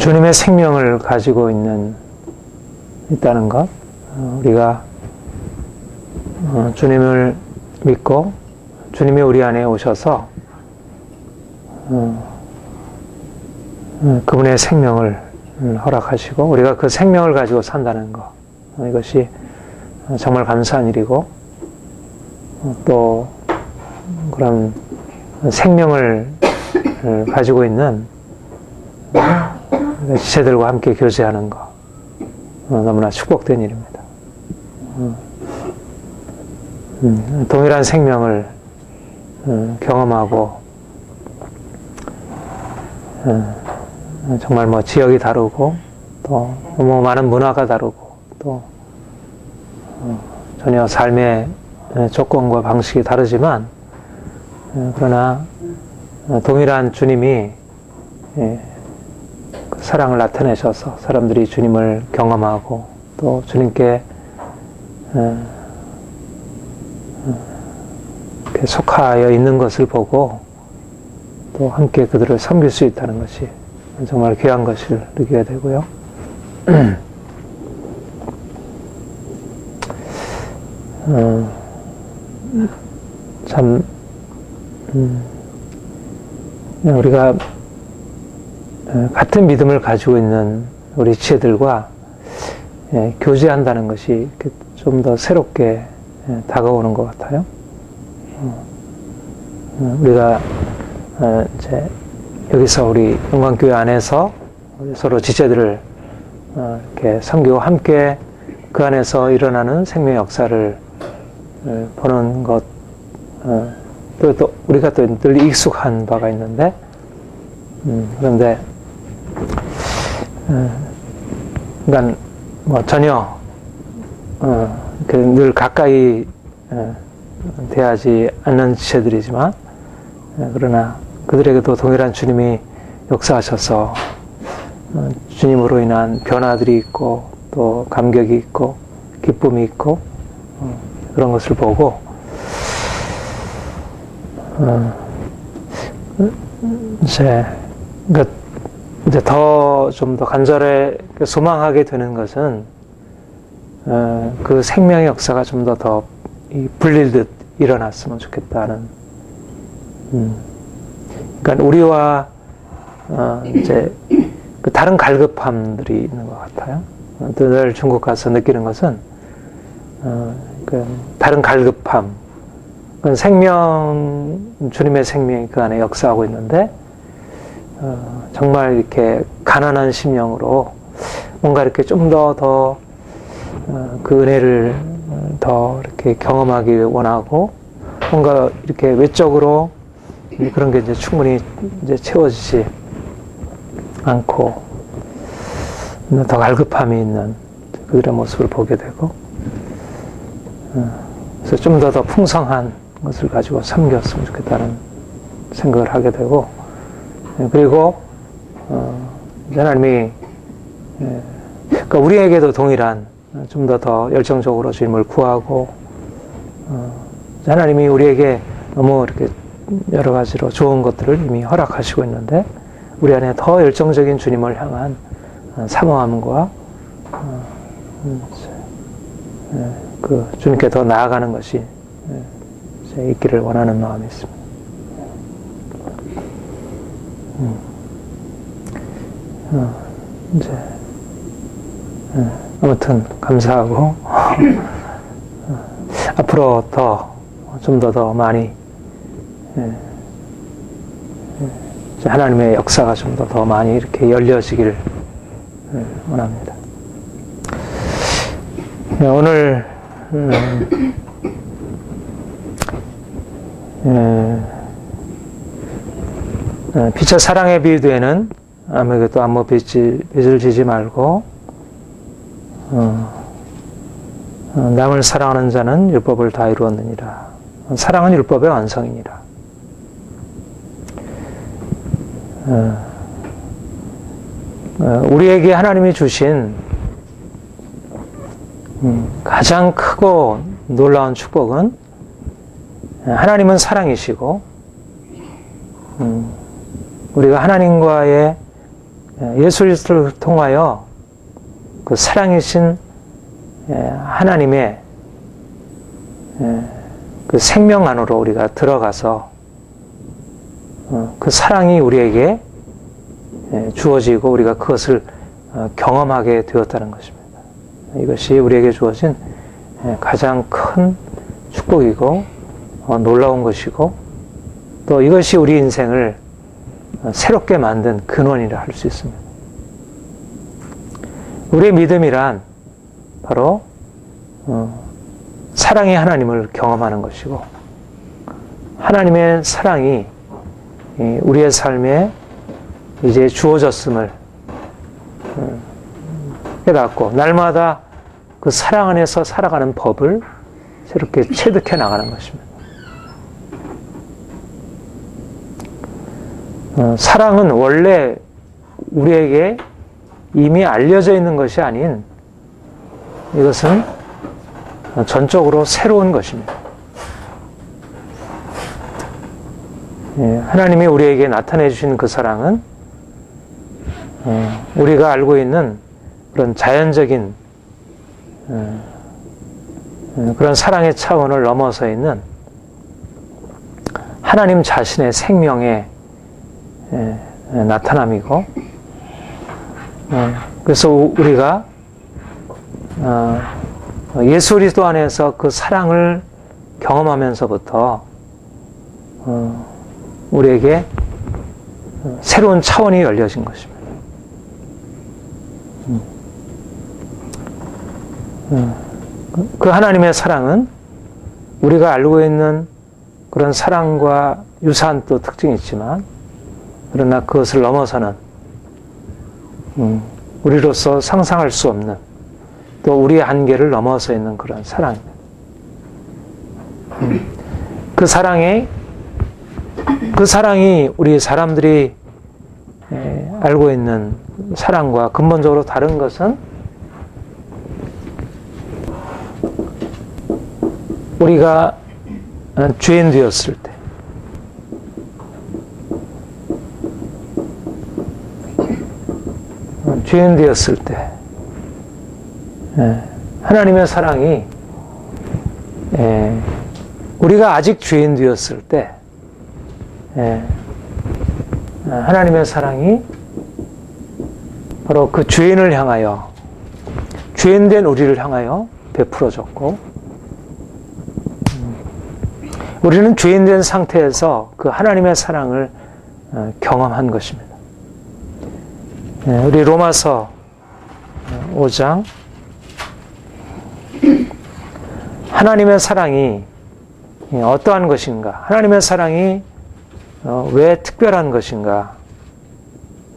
주님의 생명을 가지고 있다는 것, 우리가 주님을 믿고 주님이 우리 안에 오셔서 그분의 생명을 허락하시고 우리가 그 생명을 가지고 산다는 것, 이것이 정말 감사한 일이고, 또 그런 생명을 가지고 있는 지체들과 함께 교제하는 것, 너무나 축복된 일입니다. 동일한 생명을 경험하고, 정말 뭐 지역이 다르고 또 너무 많은 문화가 다르고 또 전혀 삶의 조건과 방식이 다르지만, 그러나 동일한 주님이 그 사랑을 나타내셔서 사람들이 주님을 경험하고 또 주님께 속하여 있는 것을 보고 또 함께 그들을 섬길 수 있다는 것이 정말 귀한 것을 느끼게 되고요. 참 우리가 같은 믿음을 가지고 있는 우리 지체들과 교제한다는 것이 좀 더 새롭게 다가오는 것 같아요. 우리가 이제 여기서 우리 영광교회 안에서 서로 지체들을 이렇게 섬기고 함께 그 안에서 일어나는 생명의 역사를 보는 것, 또 우리가 또 늘 익숙한 바가 있는데, 그런데 그러니까 뭐 전혀 늘 가까이 대하지 않는 지체들이지만, 그러나 그들에게도 동일한 주님이 역사하셔서 주님으로 인한 변화들이 있고 또 감격이 있고 기쁨이 있고 그런 것을 보고 이제 좀 더 간절히 소망하게 되는 것은 그 생명의 역사가 좀 더 불릴듯 일어났으면 좋겠다는. 그러니까 우리와 이제 그 다른 갈급함들이 있는 것 같아요. 늘 중국 가서 느끼는 것은 그 다른 갈급함, 그 주님의 생명이 그 안에 역사하고 있는데, 정말 이렇게 가난한 심령으로 뭔가 이렇게 좀 더 그 은혜를 더 이렇게 경험하기 원하고, 뭔가 이렇게 외적으로 그런 게 이제 충분히 이제 채워지지 않고 더 갈급함이 있는 그들의 모습을 보게 되고, 그래서 좀 더 풍성한 것을 가지고 섬겼으면 좋겠다는 생각을 하게 되고, 그리고 하나님이 그러니까 우리에게도 동일한 좀 더 열정적으로 주님을 구하고, 하나님이 우리에게 너무 이렇게 여러 가지로 좋은 것들을 이미 허락하시고 있는데, 우리 안에 더 열정적인 주님을 향한 사모함과 그 주님께 더 나아가는 것이 있기를 원하는 마음이 있습니다. 이제 아무튼 감사하고 앞으로 좀 더 많이 하나님의 역사가 좀 더 많이 이렇게 열려지기를 원합니다. 오늘 빛의 사랑에 비유되는 아무에게도 아무 빚을 지지 말고 남을 사랑하는 자는 율법을 다 이루었느니라. 사랑은 율법의 완성이니라. 우리에게 하나님이 주신 가장 크고 놀라운 축복은, 하나님은 사랑이시고 우리가 하나님과의 예수 그리스도를 통하여 그 사랑이신 하나님의 그 생명 안으로 우리가 들어가서 그 사랑이 우리에게 주어지고 우리가 그것을 경험하게 되었다는 것입니다. 이것이 우리에게 주어진 가장 큰 축복이고 놀라운 것이고 또 이것이 우리 인생을 새롭게 만든 근원이라 할 수 있습니다. 우리의 믿음이란 바로 사랑의 하나님을 경험하는 것이고 하나님의 사랑이 우리의 삶에 이제 주어졌음을 깨닫고 날마다 그 사랑 안에서 살아가는 법을 새롭게 체득해 나가는 것입니다. 사랑은 원래 우리에게 이미 알려져 있는 것이 아닌 이것은 전적으로 새로운 것입니다. 하나님이 우리에게 나타내 주신 그 사랑은 우리가 알고 있는 그런 자연적인 그런 사랑의 차원을 넘어서 있는 하나님 자신의 생명의 나타남이고 그래서 우리가 예수 그리스도 안에서 그 사랑을 경험하면서부터 우리에게 새로운 차원이 열려진 것입니다. 그 하나님의 사랑은 우리가 알고 있는 그런 사랑과 유사한 또 특징이 있지만 그러나 그것을 넘어서는 우리로서 상상할 수 없는 또 우리의 한계를 넘어서 있는 그런 사랑입니다. 그 사랑이 우리 사람들이 알고 있는 사랑과 근본적으로 다른 것은 우리가 죄인 되었을 때 하나님의 사랑이 우리가 아직 죄인 되었을 때 하나님의 사랑이 바로 그 죄인을 향하여 죄인된 우리를 향하여 베풀어졌고 우리는 죄인된 상태에서 그 하나님의 사랑을 경험한 것입니다. 우리 로마서 5장 하나님의 사랑이 어떠한 것인가? 하나님의 사랑이 왜 특별한 것인가?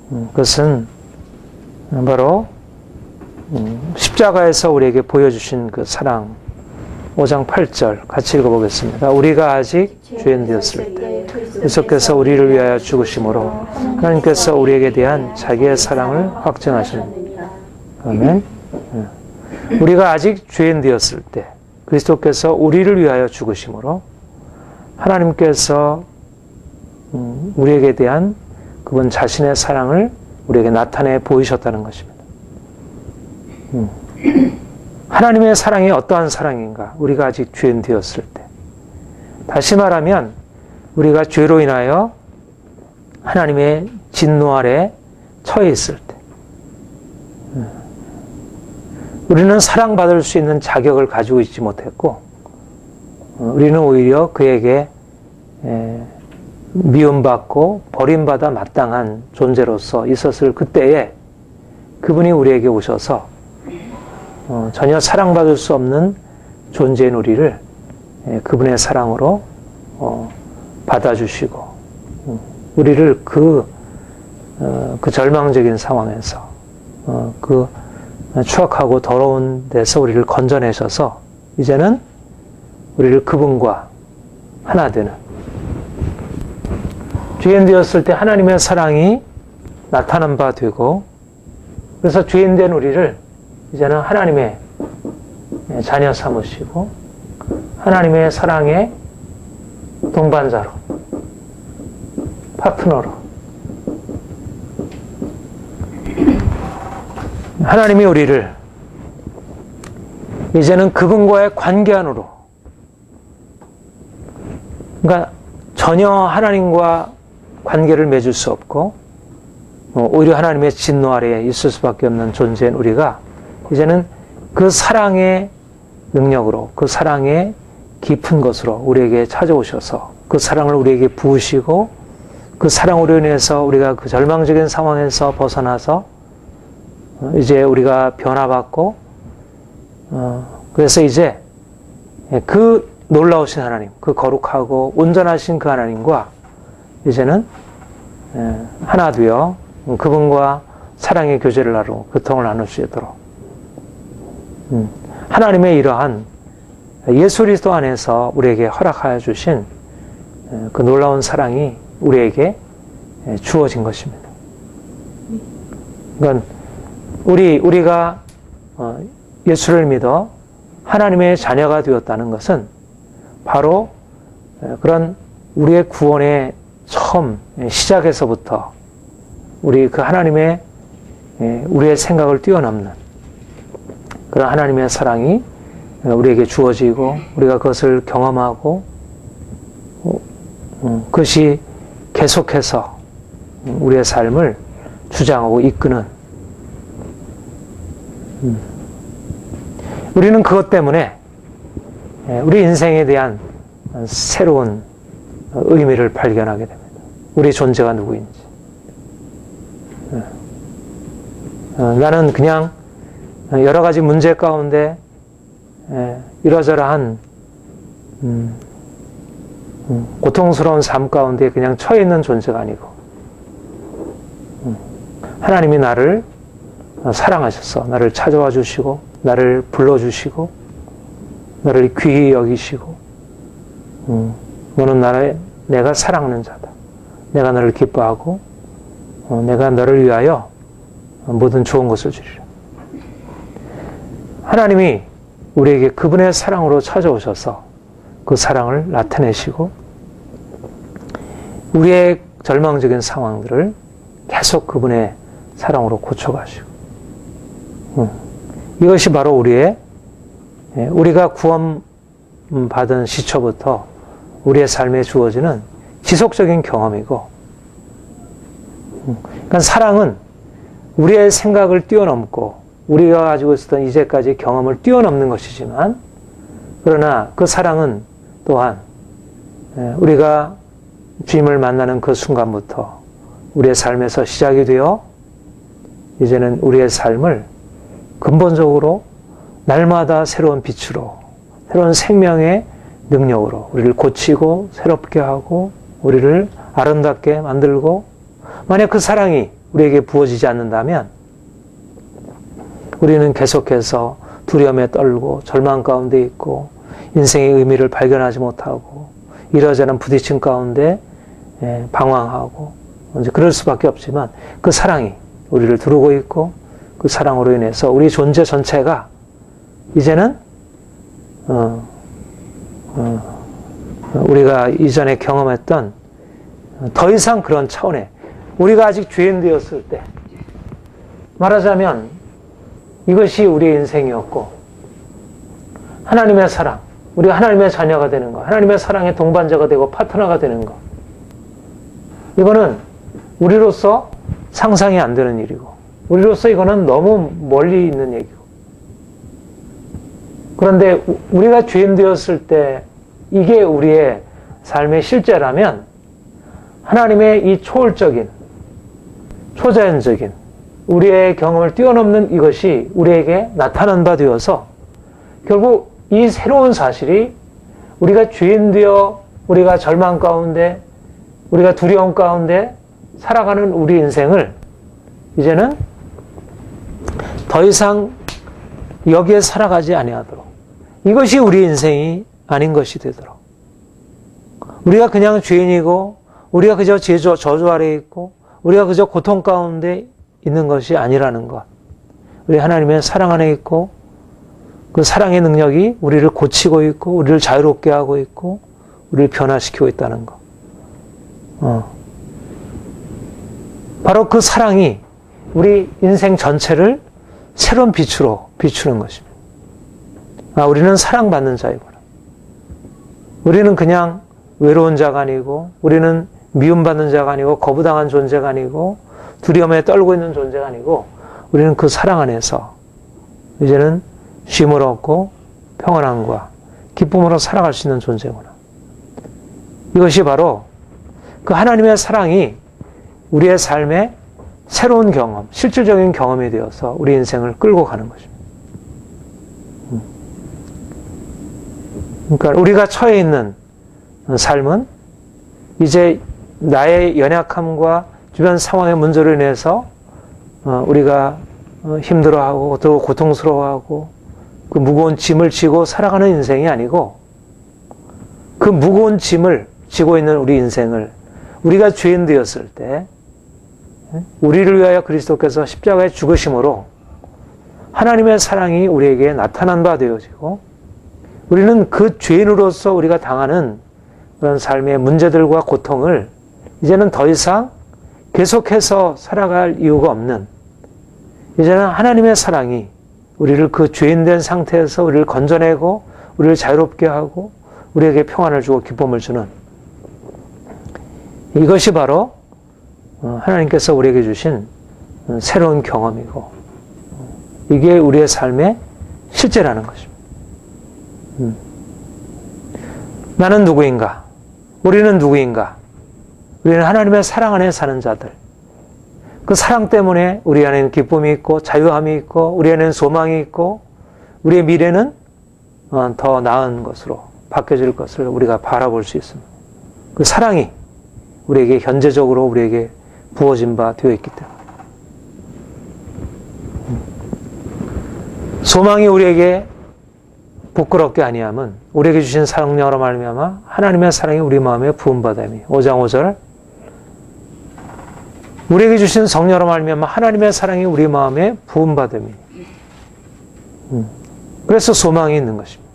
그것은 바로 십자가에서 우리에게 보여주신 그 사랑 5장 8절 같이 읽어보겠습니다. 우리가 아직 죄인 되었을 때 그리스도께서 우리를 위하여 죽으심으로 하나님께서 우리에게 대한 자기의 사랑을 확증하십니다. 아멘. 우리가 아직 죄인 되었을 때 그리스도께서 우리를 위하여 죽으심으로 하나님께서 우리에게 대한 그분 자신의 사랑을 우리에게 나타내 보이셨다는 것입니다. 하나님의 사랑이 어떠한 사랑인가? 우리가 아직 죄인 되었을 때. 다시 말하면 우리가 죄로 인하여 하나님의 진노 아래 처해 있을 때 우리는 사랑받을 수 있는 자격을 가지고 있지 못했고 우리는 오히려 그에게 미움받고 버림받아 마땅한 존재로서 있었을 그때에 그분이 우리에게 오셔서 전혀 사랑받을 수 없는 존재인 우리를 그분의 사랑으로 받아주시고 우리를 그 절망적인 상황에서 그 추악하고 더러운 데서 우리를 건져내셔서 이제는 우리를 그분과 하나 되는 죄인 되었을 때 하나님의 사랑이 나타난 바 되고 그래서 죄인 된 우리를 이제는 하나님의 자녀 삼으시고 하나님의 사랑의 동반자로 파트너로 하나님이 우리를 이제는 그분과의 관계 안으로, 그러니까 전혀 하나님과 관계를 맺을 수 없고 오히려 하나님의 진노 아래에 있을 수밖에 없는 존재인 우리가 이제는 그 사랑의 능력으로, 그 사랑의 깊은 것으로 우리에게 찾아오셔서 그 사랑을 우리에게 부으시고 그 사랑으로 인해서 우리가 그 절망적인 상황에서 벗어나서 이제 우리가 변화받고 그래서 이제 그 놀라우신 하나님, 그 거룩하고 온전하신 그 하나님과 이제는 하나 되어 그분과 사랑의 교제를 나누고 교통을 나눌 수 있도록 하나님의 이러한 예수 그리스도 안에서 우리에게 허락하여 주신 그 놀라운 사랑이 우리에게 주어진 것입니다. 그러니까 우리가 예수를 믿어 하나님의 자녀가 되었다는 것은 바로 그런 우리의 구원의 처음 시작에서부터 우리 그 하나님의 우리의 생각을 뛰어넘는 그런 하나님의 사랑이 우리에게 주어지고 우리가 그것을 경험하고 그것이 계속해서 우리의 삶을 주장하고 이끄는 우리는 그것 때문에 우리 인생에 대한 새로운 의미를 발견하게 됩니다. 우리 존재가 누구인지. 나는 그냥 여러 가지 문제 가운데 이러저러한 고통스러운 삶 가운데 그냥 처해 있는 존재가 아니고 하나님이 나를 사랑하셔서 나를 찾아와 주시고 나를 불러주시고 나를 귀히 여기시고 너는 내가 사랑하는 자다. 내가 너를 기뻐하고 내가 너를 위하여 모든 좋은 것을 주리라. 하나님이 우리에게 그분의 사랑으로 찾아오셔서 그 사랑을 나타내시고 우리의 절망적인 상황들을 계속 그분의 사랑으로 고쳐가시고 이것이 바로 우리가 구원받은 시초부터 우리의 삶에 주어지는 지속적인 경험이고 그러니까 사랑은 우리의 생각을 뛰어넘고 우리가 가지고 있었던 이제까지 경험을 뛰어넘는 것이지만 그러나 그 사랑은 또한 우리가 주님을 만나는 그 순간부터 우리의 삶에서 시작이 되어 이제는 우리의 삶을 근본적으로 날마다 새로운 빛으로 새로운 생명의 능력으로 우리를 고치고 새롭게 하고 우리를 아름답게 만들고 만약 그 사랑이 우리에게 부어지지 않는다면 우리는 계속해서 두려움에 떨고 절망 가운데 있고 인생의 의미를 발견하지 못하고 이러저런 부딪힘 가운데 방황하고 이제 그럴 수밖에 없지만 그 사랑이 우리를 두르고 있고 그 사랑으로 인해서 우리 존재 전체가 이제는 우리가 이전에 경험했던 더 이상 그런 차원의 우리가 아직 죄인 되었을 때 말하자면 이것이 우리의 인생이었고 하나님의 사랑, 우리가 하나님의 자녀가 되는 것, 하나님의 사랑의 동반자가 되고 파트너가 되는 것 이거는 우리로서 상상이 안 되는 일이고 우리로서 이거는 너무 멀리 있는 얘기고 그런데 우리가 죄인 되었을 때 이게 우리의 삶의 실제라면 하나님의 이 초월적인 초자연적인 우리의 경험을 뛰어넘는 이것이 우리에게 나타난 바 되어서 결국 이 새로운 사실이 우리가 죄인 되어 우리가 절망 가운데 우리가 두려움 가운데 살아가는 우리 인생을 이제는 더 이상 여기에 살아가지 아니하도록 이것이 우리 인생이 아닌 것이 되도록 우리가 그냥 죄인이고 우리가 그저 저주 아래에 있고 우리가 그저 고통 가운데 있는 것이 아니라는 것 우리 하나님의 사랑 안에 있고 그 사랑의 능력이 우리를 고치고 있고 우리를 자유롭게 하고 있고 우리를 변화시키고 있다는 것 바로 그 사랑이 우리 인생 전체를 새로운 빛으로 비추는 것입니다. 아, 우리는 사랑받는 자이구나. 우리는 그냥 외로운 자가 아니고, 우리는 미움받는 자가 아니고, 거부당한 존재가 아니고, 두려움에 떨고 있는 존재가 아니고, 우리는 그 사랑 안에서 이제는 쉼을 얻고 평안함과 기쁨으로 살아갈 수 있는 존재구나. 이것이 바로 그 하나님의 사랑이 우리의 삶에 새로운 경험, 실질적인 경험이 되어서 우리 인생을 끌고 가는 것입니다. 그러니까 우리가 처해 있는 삶은 이제 나의 연약함과 주변 상황의 문제로 인해서 우리가 힘들어하고 또 고통스러워하고 그 무거운 짐을 지고 살아가는 인생이 아니고, 그 무거운 짐을 지고 있는 우리 인생을 우리가 죄인 되었을 때 우리를 위하여 그리스도께서 십자가에 죽으심으로 하나님의 사랑이 우리에게 나타난 바 되어지고, 우리는 그 죄인으로서 우리가 당하는 그런 삶의 문제들과 고통을 이제는 더 이상 계속해서 살아갈 이유가 없는, 이제는 하나님의 사랑이 우리를 그 죄인된 상태에서 우리를 건져내고 우리를 자유롭게 하고 우리에게 평안을 주고 기쁨을 주는, 이것이 바로 하나님께서 우리에게 주신 새로운 경험이고, 이게 우리의 삶의 실제라는 것입니다. 나는 누구인가? 우리는 누구인가? 우리는 하나님의 사랑 안에 사는 자들. 그 사랑 때문에 우리 안에는 기쁨이 있고 자유함이 있고 우리 안에는 소망이 있고 우리의 미래는 더 나은 것으로 바뀌어질 것을 우리가 바라볼 수 있습니다. 그 사랑이 우리에게 현재적으로 우리에게 부어진 바 되어 있기 때문에. 소망이 우리에게 부끄럽게 아니함은 우리에게 주신 사랑력으로 말미암아 하나님의 사랑이 우리 마음에 부음받음이. 5장 5절. 우리에게 주신 성령으로 말미암아 하나님의 사랑이 우리 마음에 부음받음이. 그래서 소망이 있는 것입니다.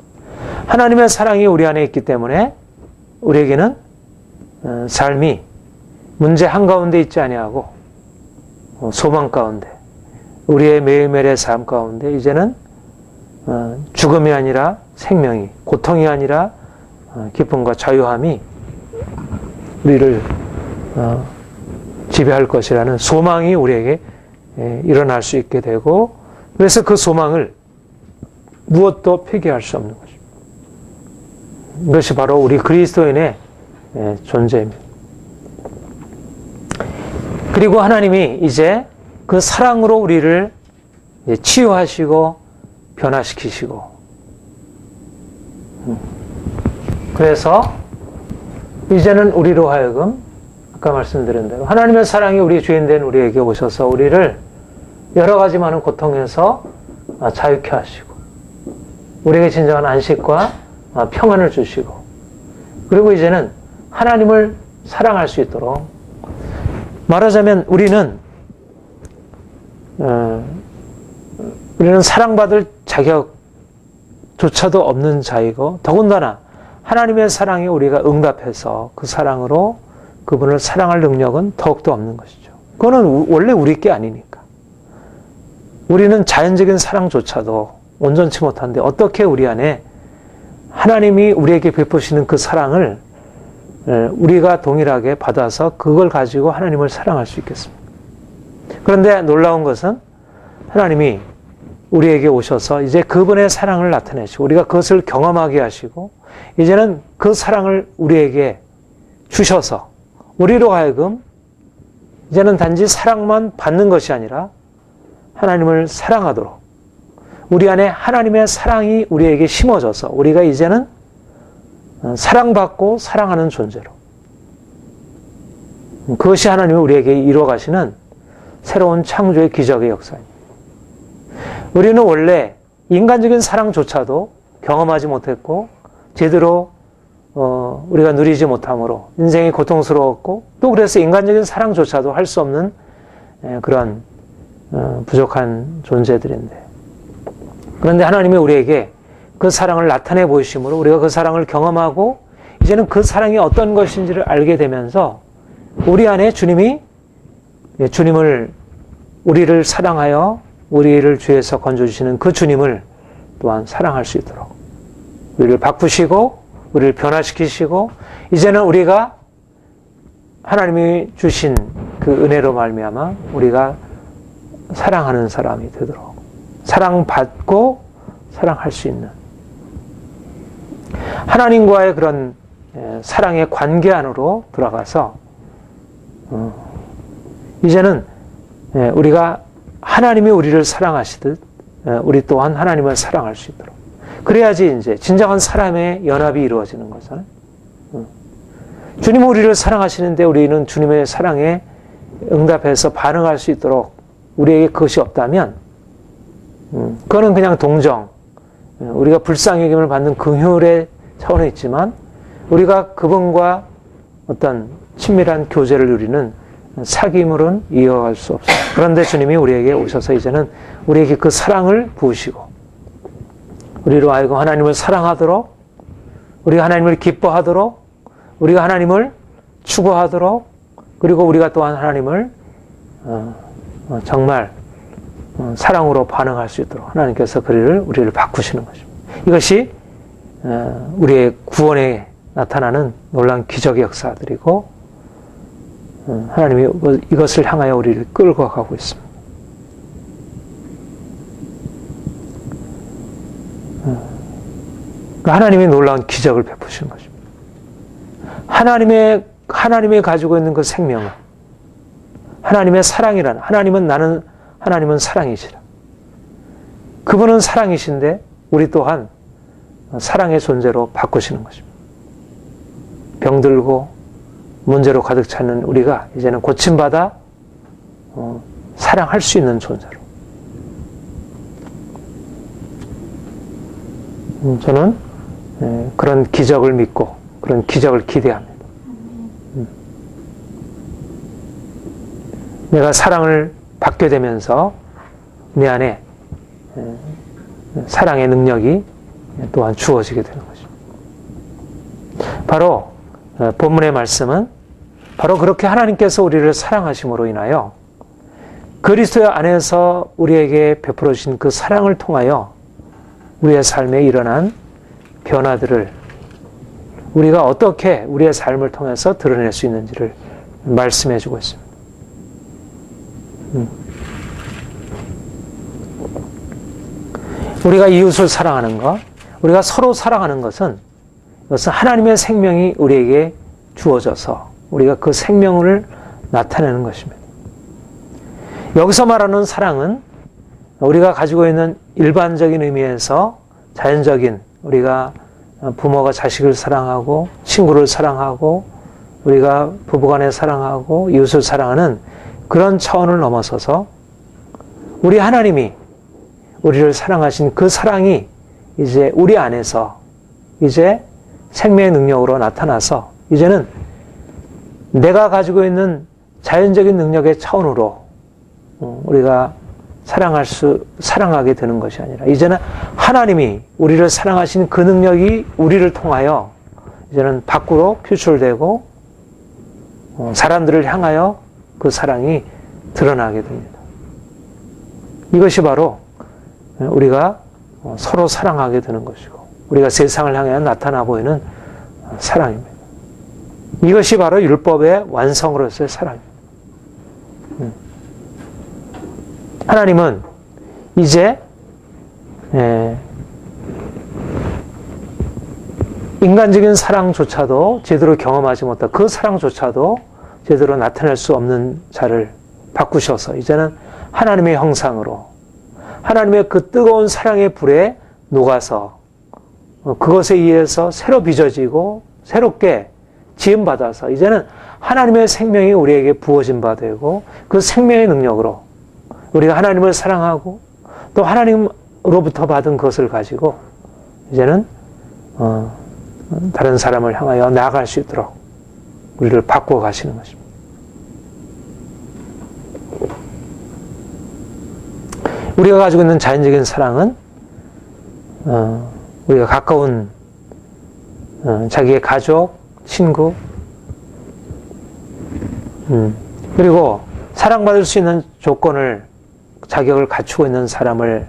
하나님의 사랑이 우리 안에 있기 때문에 우리에게는 삶이 문제 한가운데 있지 아니하고 소망 가운데, 우리의 매일매일의 삶 가운데 이제는 죽음이 아니라 생명이, 고통이 아니라 기쁨과 자유함이 우리를 지배할 것이라는 소망이 우리에게 일어날 수 있게 되고, 그래서 그 소망을 무엇도 폐기할 수 없는 것입니다. 이것이 바로 우리 그리스도인의 존재입니다. 그리고 하나님이 이제 그 사랑으로 우리를 치유하시고 변화시키시고, 그래서 이제는 우리로 하여금 아까 말씀드린 대로 하나님의 사랑이 우리 주인된 우리에게 오셔서 우리를 여러 가지 많은 고통에서 자유케 하시고 우리에게 진정한 안식과 평안을 주시고, 그리고 이제는 하나님을 사랑할 수 있도록, 말하자면 우리는 사랑받을 자격조차도 없는 자이고, 더군다나 하나님의 사랑에 우리가 응답해서 그 사랑으로 그분을 사랑할 능력은 더욱더 없는 것이죠. 그거는 원래 우리 게 아니니까. 우리는 자연적인 사랑조차도 온전치 못한데 어떻게 우리 안에 하나님이 우리에게 베푸시는 그 사랑을 우리가 동일하게 받아서 그걸 가지고 하나님을 사랑할 수 있겠습니까? 그런데 놀라운 것은 하나님이 우리에게 오셔서 이제 그분의 사랑을 나타내시고 우리가 그것을 경험하게 하시고 이제는 그 사랑을 우리에게 주셔서 우리로 하여금 이제는 단지 사랑만 받는 것이 아니라 하나님을 사랑하도록, 우리 안에 하나님의 사랑이 우리에게 심어져서 우리가 이제는 사랑받고 사랑하는 존재로, 그것이 하나님이 우리에게 이루어 가시는 새로운 창조의 기적의 역사입니다. 우리는 원래 인간적인 사랑조차도 경험하지 못했고 제대로 우리가 누리지 못함으로 인생이 고통스러웠고, 또 그래서 인간적인 사랑조차도 할 수 없는 그런 부족한 존재들인데, 그런데 하나님이 우리에게 그 사랑을 나타내 보이심으로 우리가 그 사랑을 경험하고 이제는 그 사랑이 어떤 것인지를 알게 되면서 우리 안에 주님이 우리를 사랑하여 우리를 죄에서 건져주시는 그 주님을 또한 사랑할 수 있도록 우리를 바꾸시고 우리를 변화시키시고 이제는 우리가 하나님이 주신 그 은혜로 말미암아 우리가 사랑하는 사람이 되도록 사랑받고 사랑할 수 있는 하나님과의 그런 사랑의 관계 안으로 들어가서 이제는 우리가 하나님이 우리를 사랑하시듯 우리 또한 하나님을 사랑할 수 있도록 그래야지 이제 진정한 사람의 연합이 이루어지는 거잖아요. 주님은 우리를 사랑하시는데 우리는 주님의 사랑에 응답해서 반응할 수 있도록 우리에게 그것이 없다면 그거는 그냥 동정 우리가 불쌍히 여김을 받는 긍휼의 차원에 있지만 우리가 그분과 어떤 친밀한 교제를 누리는 사귐으로는 이어갈 수 없어요. 그런데 주님이 우리에게 오셔서 이제는 우리에게 그 사랑을 부으시고 우리로 하여금 하나님을 사랑하도록 우리가 하나님을 기뻐하도록 우리가 하나님을 추구하도록 그리고 우리가 또한 하나님을 정말 사랑으로 반응할 수 있도록 하나님께서 우리를 바꾸시는 것입니다. 이것이 우리의 구원에 나타나는 놀라운 기적의 역사들이고 하나님이 이것을 향하여 우리를 끌고 가고 있습니다. 하나님이 놀라운 기적을 베푸시는 것입니다. 하나님이 가지고 있는 그 생명은 하나님의 사랑이라는 하나님은 사랑이시라. 그분은 사랑이신데 우리 또한 사랑의 존재로 바꾸시는 것입니다. 병들고 문제로 가득 차는 우리가 이제는 고침받아 사랑할 수 있는 존재로 저는 그런 기적을 믿고 그런 기적을 기대합니다. 내가 사랑을 받게 되면서 내 안에 사랑의 능력이 또한 주어지게 되는 것입니다. 바로 본문의 말씀은 바로 그렇게 하나님께서 우리를 사랑하심으로 인하여 그리스도 안에서 우리에게 베풀어 주신 그 사랑을 통하여 우리의 삶에 일어난 변화들을 우리가 어떻게 우리의 삶을 통해서 드러낼 수 있는지를 말씀해 주고 있습니다. 우리가 이웃을 사랑하는 것, 우리가 서로 사랑하는 것은 이것은 하나님의 생명이 우리에게 주어져서 우리가 그 생명을 나타내는 것입니다. 여기서 말하는 사랑은 우리가 가지고 있는 일반적인 의미에서 자연적인 우리가 부모가 자식을 사랑하고 친구를 사랑하고 우리가 부부간에 사랑하고 이웃을 사랑하는 그런 차원을 넘어서서 우리 하나님이 우리를 사랑하신 그 사랑이 이제 우리 안에서 이제 생명의 능력으로 나타나서 이제는 내가 가지고 있는 자연적인 능력의 차원으로 우리가 사랑하게 되는 것이 아니라 이제는 하나님이 우리를 사랑하신 그 능력이 우리를 통하여 이제는 밖으로 표출되고 사람들을 향하여 그 사랑이 드러나게 됩니다. 이것이 바로 우리가 서로 사랑하게 되는 것이고 우리가 세상을 향해 나타나 보이는 사랑입니다. 이것이 바로 율법의 완성으로서의 사랑입니다. 하나님은 이제 인간적인 사랑조차도 제대로 경험하지 못한 그 사랑조차도 제대로 나타낼 수 없는 자를 바꾸셔서 이제는 하나님의 형상으로 하나님의 그 뜨거운 사랑의 불에 녹아서 그것에 의해서 새로 빚어지고 새롭게 지음받아서 이제는 하나님의 생명이 우리에게 부어진 바 되고 그 생명의 능력으로 우리가 하나님을 사랑하고 또 하나님으로부터 받은 것을 가지고 이제는 다른 사람을 향하여 나아갈 수 있도록 우리를 바꾸어 가시는 것입니다. 우리가 가지고 있는 자연적인 사랑은 우리가 가까운 자기의 가족, 친구 그리고 사랑받을 수 있는 조건을 자격을 갖추고 있는 사람을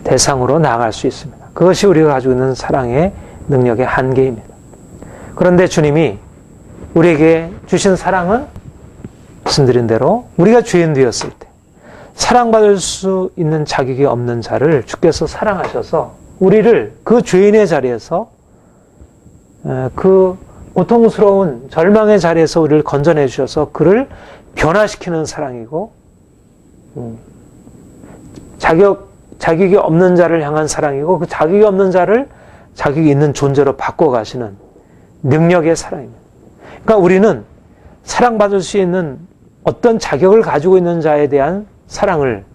대상으로 나아갈 수 있습니다. 그것이 우리가 가지고 있는 사랑의 능력의 한계입니다. 그런데 주님이 우리에게 주신 사랑은 말씀드린 대로 우리가 죄인 되었을 때 사랑받을 수 있는 자격이 없는 자를 주께서 사랑하셔서 우리를 그 죄인의 자리에서 그 고통스러운 절망의 자리에서 우리를 건져내 주셔서 그를 변화시키는 사랑이고 자격이 없는 자를 향한 사랑이고 그 자격이 없는 자를 자격이 있는 존재로 바꿔가시는 능력의 사랑입니다. 그러니까 우리는 사랑받을 수 있는 어떤 자격을 가지고 있는 자에 대한 사랑을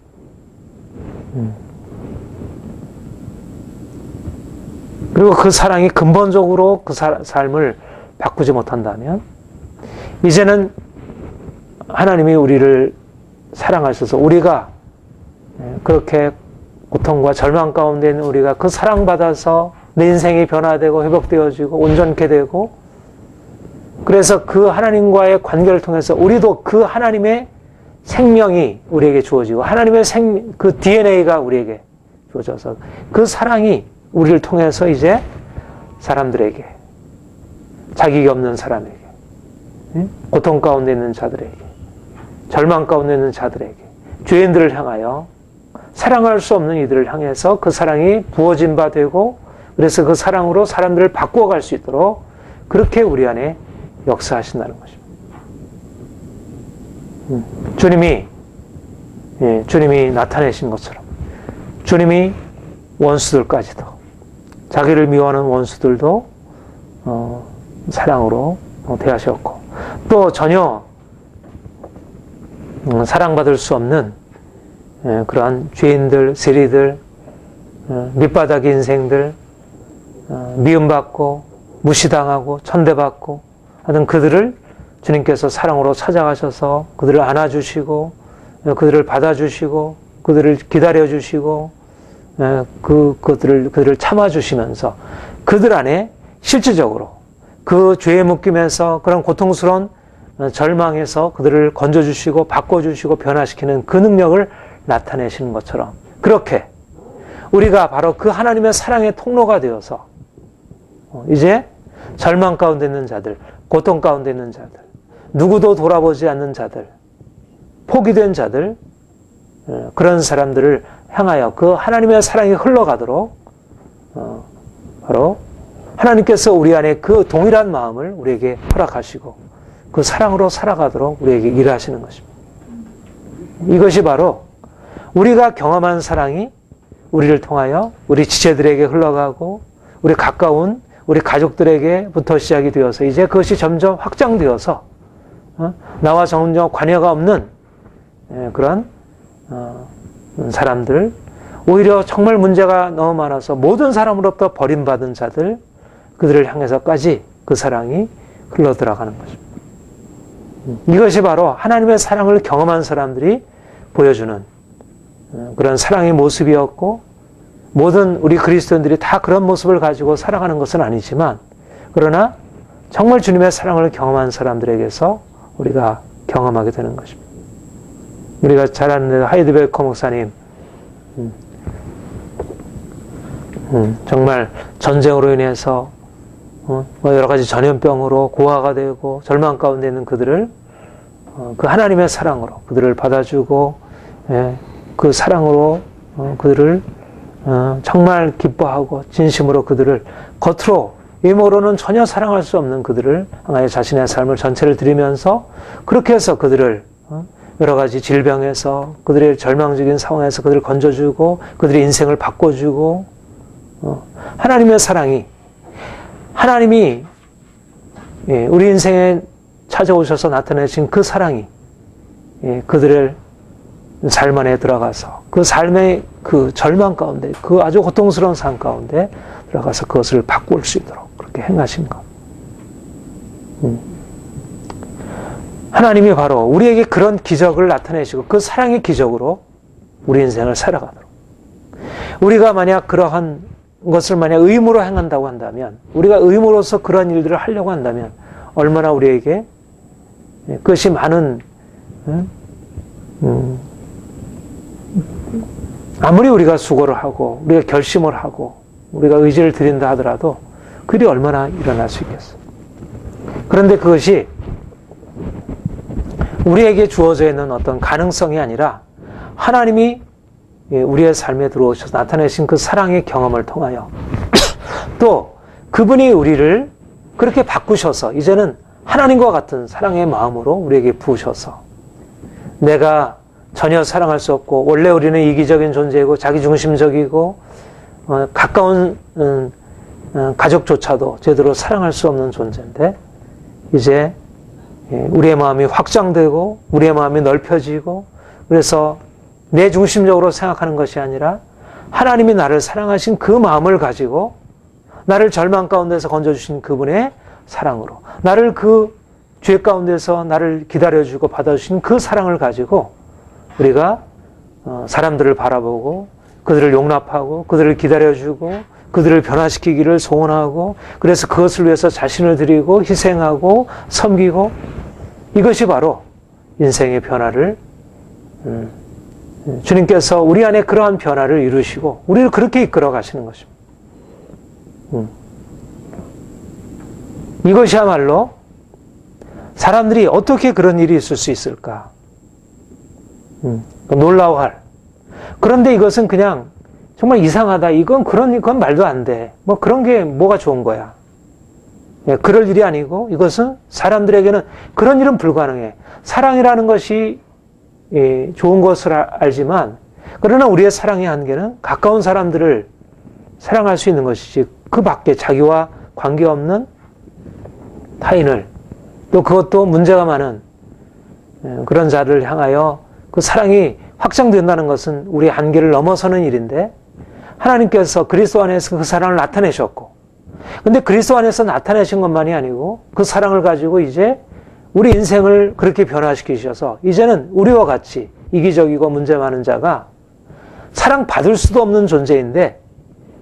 그리고 그 사랑이 근본적으로 그 삶을 바꾸지 못한다면 이제는 하나님이 우리를 사랑하셔서 우리가 그렇게 고통과 절망 가운데 있는 우리가 그 사랑받아서 내 인생이 변화되고 회복되어지고 온전케 되고 그래서 그 하나님과의 관계를 통해서 우리도 그 하나님의 생명이 우리에게 주어지고 하나님의 그 DNA가 우리에게 주어져서 그 사랑이 우리를 통해서 이제 사람들에게 자격이 없는 사람에게 고통 가운데 있는 자들에게 절망 가운데 있는 자들에게 죄인들을 향하여 사랑할 수 없는 이들을 향해서 그 사랑이 부어진 바 되고 그래서 그 사랑으로 사람들을 바꾸어갈 수 있도록 그렇게 우리 안에 역사하신다는 것입니다. 주님이 나타내신 것처럼 주님이 원수들까지도 자기를 미워하는 원수들도 사랑으로 대하셨고 또 전혀 사랑받을 수 없는 그러한 죄인들, 세리들, 밑바닥 인생들, 미움받고 무시당하고 천대받고 하는 그들을 주님께서 사랑으로 찾아가셔서 그들을 안아주시고 그들을 받아주시고 그들을 기다려주시고 그들을 참아주시면서 그들 안에 실질적으로 그 죄에 묶임에서 그런 고통스러운 절망에서 그들을 건져주시고 바꿔주시고 변화시키는 그 능력을 나타내시는 것처럼 그렇게 우리가 바로 그 하나님의 사랑의 통로가 되어서 이제 절망 가운데 있는 자들, 고통 가운데 있는 자들, 누구도 돌아보지 않는 자들, 포기된 자들, 그런 사람들을 향하여 그 하나님의 사랑이 흘러가도록 바로 하나님께서 우리 안에 그 동일한 마음을 우리에게 허락하시고 그 사랑으로 살아가도록 우리에게 일하시는 것입니다. 이것이 바로 우리가 경험한 사랑이 우리를 통하여 우리 지체들에게 흘러가고 우리 가까운 우리 가족들에게부터 시작이 되어서 이제 그것이 점점 확장되어서 나와 점점 관여가 없는 그런 사람들 오히려 정말 문제가 너무 많아서 모든 사람으로부터 버림받은 자들 그들을 향해서까지 그 사랑이 흘러들어가는 것입니다. 이것이 바로 하나님의 사랑을 경험한 사람들이 보여주는 그런 사랑의 모습이었고 모든 우리 그리스도인들이 다 그런 모습을 가지고 살아가는 것은 아니지만 그러나 정말 주님의 사랑을 경험한 사람들에게서 우리가 경험하게 되는 것입니다. 우리가 잘 아는 하이드베커 목사님 정말 전쟁으로 인해서 여러 가지 전염병으로 고아가 되고 절망 가운데 있는 그들을 그 하나님의 사랑으로 그들을 받아주고 그 사랑으로 그들을 정말 기뻐하고 진심으로 그들을 겉으로 외모로는 전혀 사랑할 수 없는 그들을 하나의 자신의 삶을 전체를 드리면서 그렇게 해서 그들을 여러 가지 질병에서 그들의 절망적인 상황에서 그들을 건져주고 그들의 인생을 바꿔주고 하나님의 사랑이 하나님이 우리 인생에 찾아오셔서 나타내신 그 사랑이 그들의 삶 안에 들어가서 그 삶의 그 절망 가운데 그 아주 고통스러운 삶 가운데 들어가서 그것을 바꿀 수 있도록 그렇게 행하신 것. 하나님이 바로 우리에게 그런 기적을 나타내시고 그 사랑의 기적으로 우리 인생을 살아가도록 우리가 만약 그러한 것을 만약 의무로 행한다고 한다면 우리가 의무로서 그런 일들을 하려고 한다면 얼마나 우리에게 그것이 많은 아무리 우리가 수고를 하고 우리가 결심을 하고 우리가 의지를 드린다 하더라도 그 일이 얼마나 일어날 수 있겠어. 그런데 그것이 우리에게 주어져 있는 어떤 가능성이 아니라 하나님이 우리의 삶에 들어오셔서 나타내신 그 사랑의 경험을 통하여 또 그분이 우리를 그렇게 바꾸셔서 이제는 하나님과 같은 사랑의 마음으로 우리에게 부으셔서 내가 전혀 사랑할 수 없고 원래 우리는 이기적인 존재이고 자기중심적이고 가까운 가족조차도 제대로 사랑할 수 없는 존재인데 이제 우리의 마음이 확장되고 우리의 마음이 넓혀지고 그래서 내 중심적으로 생각하는 것이 아니라 하나님이 나를 사랑하신 그 마음을 가지고 나를 절망 가운데서 건져주신 그분의 사랑으로 나를 그 죄 가운데서 나를 기다려주고 받아주신 그 사랑을 가지고 우리가 사람들을 바라보고 그들을 용납하고 그들을 기다려주고 그들을 변화시키기를 소원하고 그래서 그것을 위해서 자신을 드리고 희생하고 섬기고 이것이 바로 인생의 변화를 주님께서 우리 안에 그러한 변화를 이루시고 우리를 그렇게 이끌어 가시는 것입니다. 이것이야말로 사람들이 어떻게 그런 일이 있을 수 있을까? 놀라워할. 그런데 이것은 그냥 정말 이상하다. 그건 말도 안 돼. 뭐 그런 게 뭐가 좋은 거야. 그럴 일이 아니고 이것은 사람들에게는 그런 일은 불가능해. 사랑이라는 것이 좋은 것을 알지만 그러나 우리의 사랑의 한계는 가까운 사람들을 사랑할 수 있는 것이지 그 밖에 자기와 관계없는 타인을 또 그것도 문제가 많은 그런 자를 향하여 그 사랑이 확장된다는 것은 우리의 한계를 넘어서는 일인데 하나님께서 그리스도 안에서 그 사랑을 나타내셨고 근데 그리스도 안에서 나타내신 것만이 아니고 그 사랑을 가지고 이제 우리 인생을 그렇게 변화시키셔서 이제는 우리와 같이 이기적이고 문제 많은 자가 사랑받을 수도 없는 존재인데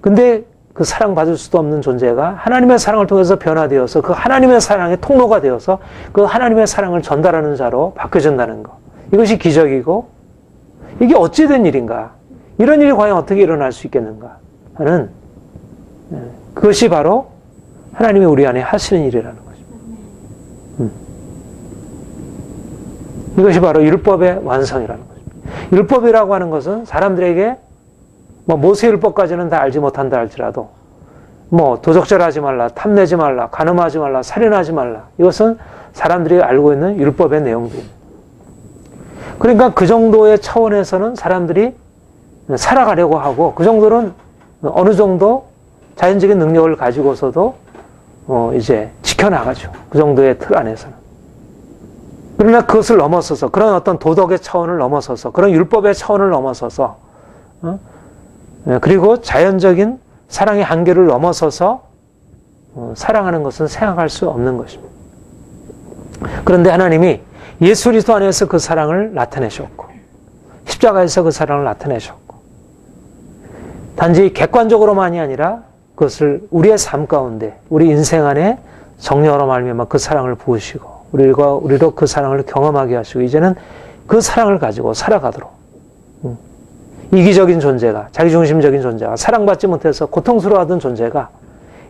근데 그 사랑받을 수도 없는 존재가 하나님의 사랑을 통해서 변화되어서 그 하나님의 사랑의 통로가 되어서 그 하나님의 사랑을 전달하는 자로 바뀌어진다는 것. 이것이 기적이고 이게 어찌 된 일인가? 이런 일이 과연 어떻게 일어날 수 있겠는가? 하는 그것이 바로 하나님이 우리 안에 하시는 일이라는 것입니다. 이것이 바로 율법의 완성이라는 것입니다. 율법이라고 하는 것은 사람들에게 모세율법까지는 다 알지 못한다 할지라도 도적질하지 말라, 탐내지 말라, 간음하지 말라, 살인하지 말라. 이것은 사람들이 알고 있는 율법의 내용들입니다. 그러니까 그 정도의 차원에서는 사람들이 살아가려고 하고 그 정도는 어느 정도 자연적인 능력을 가지고서도 이제 지켜나가죠. 그 정도의 틀 안에서는. 그러나 그것을 넘어서서 그런 어떤 도덕의 차원을 넘어서서 그런 율법의 차원을 넘어서서 그리고 자연적인 사랑의 한계를 넘어서서 사랑하는 것은 생각할 수 없는 것입니다. 그런데 하나님이 예수 그리스도 안에서 그 사랑을 나타내셨고 십자가에서 그 사랑을 나타내셨고 단지 객관적으로만이 아니라 그것을 우리의 삶 가운데 우리 인생 안에 정령으로 말미암아 그 사랑을 부으시고 우리로 그 사랑을 경험하게 하시고 이제는 그 사랑을 가지고 살아가도록 이기적인 존재가 자기중심적인 존재가 사랑받지 못해서 고통스러워하던 존재가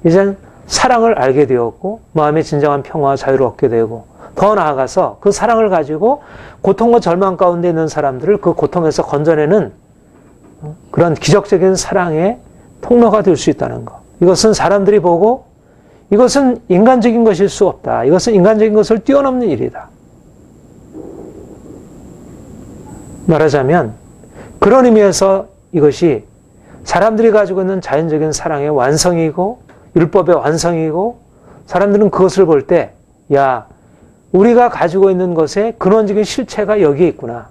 이젠 사랑을 알게 되었고 마음의 진정한 평화와 자유를 얻게 되고 더 나아가서 그 사랑을 가지고 고통과 절망 가운데 있는 사람들을 그 고통에서 건져내는 그런 기적적인 사랑의 통로가 될 수 있다는 것. 이것은 사람들이 보고 이것은 인간적인 것일 수 없다. 이것은 인간적인 것을 뛰어넘는 일이다. 말하자면 그런 의미에서 이것이 사람들이 가지고 있는 자연적인 사랑의 완성이고 율법의 완성이고 사람들은 그것을 볼 때 야, 우리가 가지고 있는 것의 근원적인 실체가 여기에 있구나.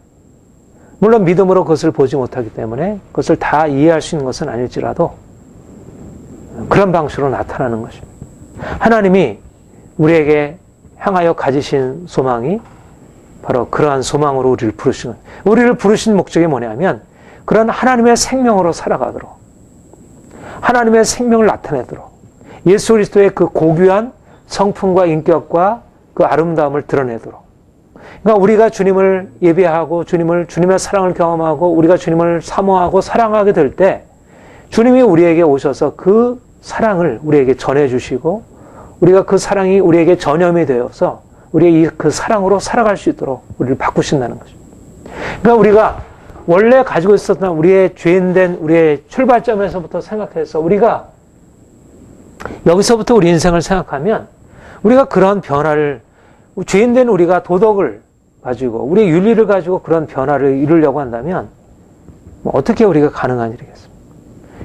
물론 믿음으로 그것을 보지 못하기 때문에 그것을 다 이해할 수 있는 것은 아닐지라도 그런 방식으로 나타나는 것입니다. 하나님이 우리에게 향하여 가지신 소망이 바로 그러한 소망으로 우리를 부르신 목적이 뭐냐면 그런 하나님의 생명으로 살아가도록 하나님의 생명을 나타내도록 예수 그리스도의 그 고귀한 성품과 인격과 그 아름다움을 드러내도록 그러니까 우리가 주님을 예배하고 주님의 사랑을 경험하고 우리가 주님을 사모하고 사랑하게 될 때 주님이 우리에게 오셔서 그 사랑을 우리에게 전해주시고 우리가 그 사랑이 우리에게 전염이 되어서 우리의 그 사랑으로 살아갈 수 있도록 우리를 바꾸신다는 거죠. 그러니까 우리가 원래 가지고 있었던 우리의 죄인된 우리의 출발점에서부터 생각해서 우리가 여기서부터 우리 인생을 생각하면 우리가 그런 변화를 죄인된 우리가 도덕을 가지고 우리의 윤리를 가지고 그런 변화를 이루려고 한다면 어떻게 우리가 가능한 일이겠습니까?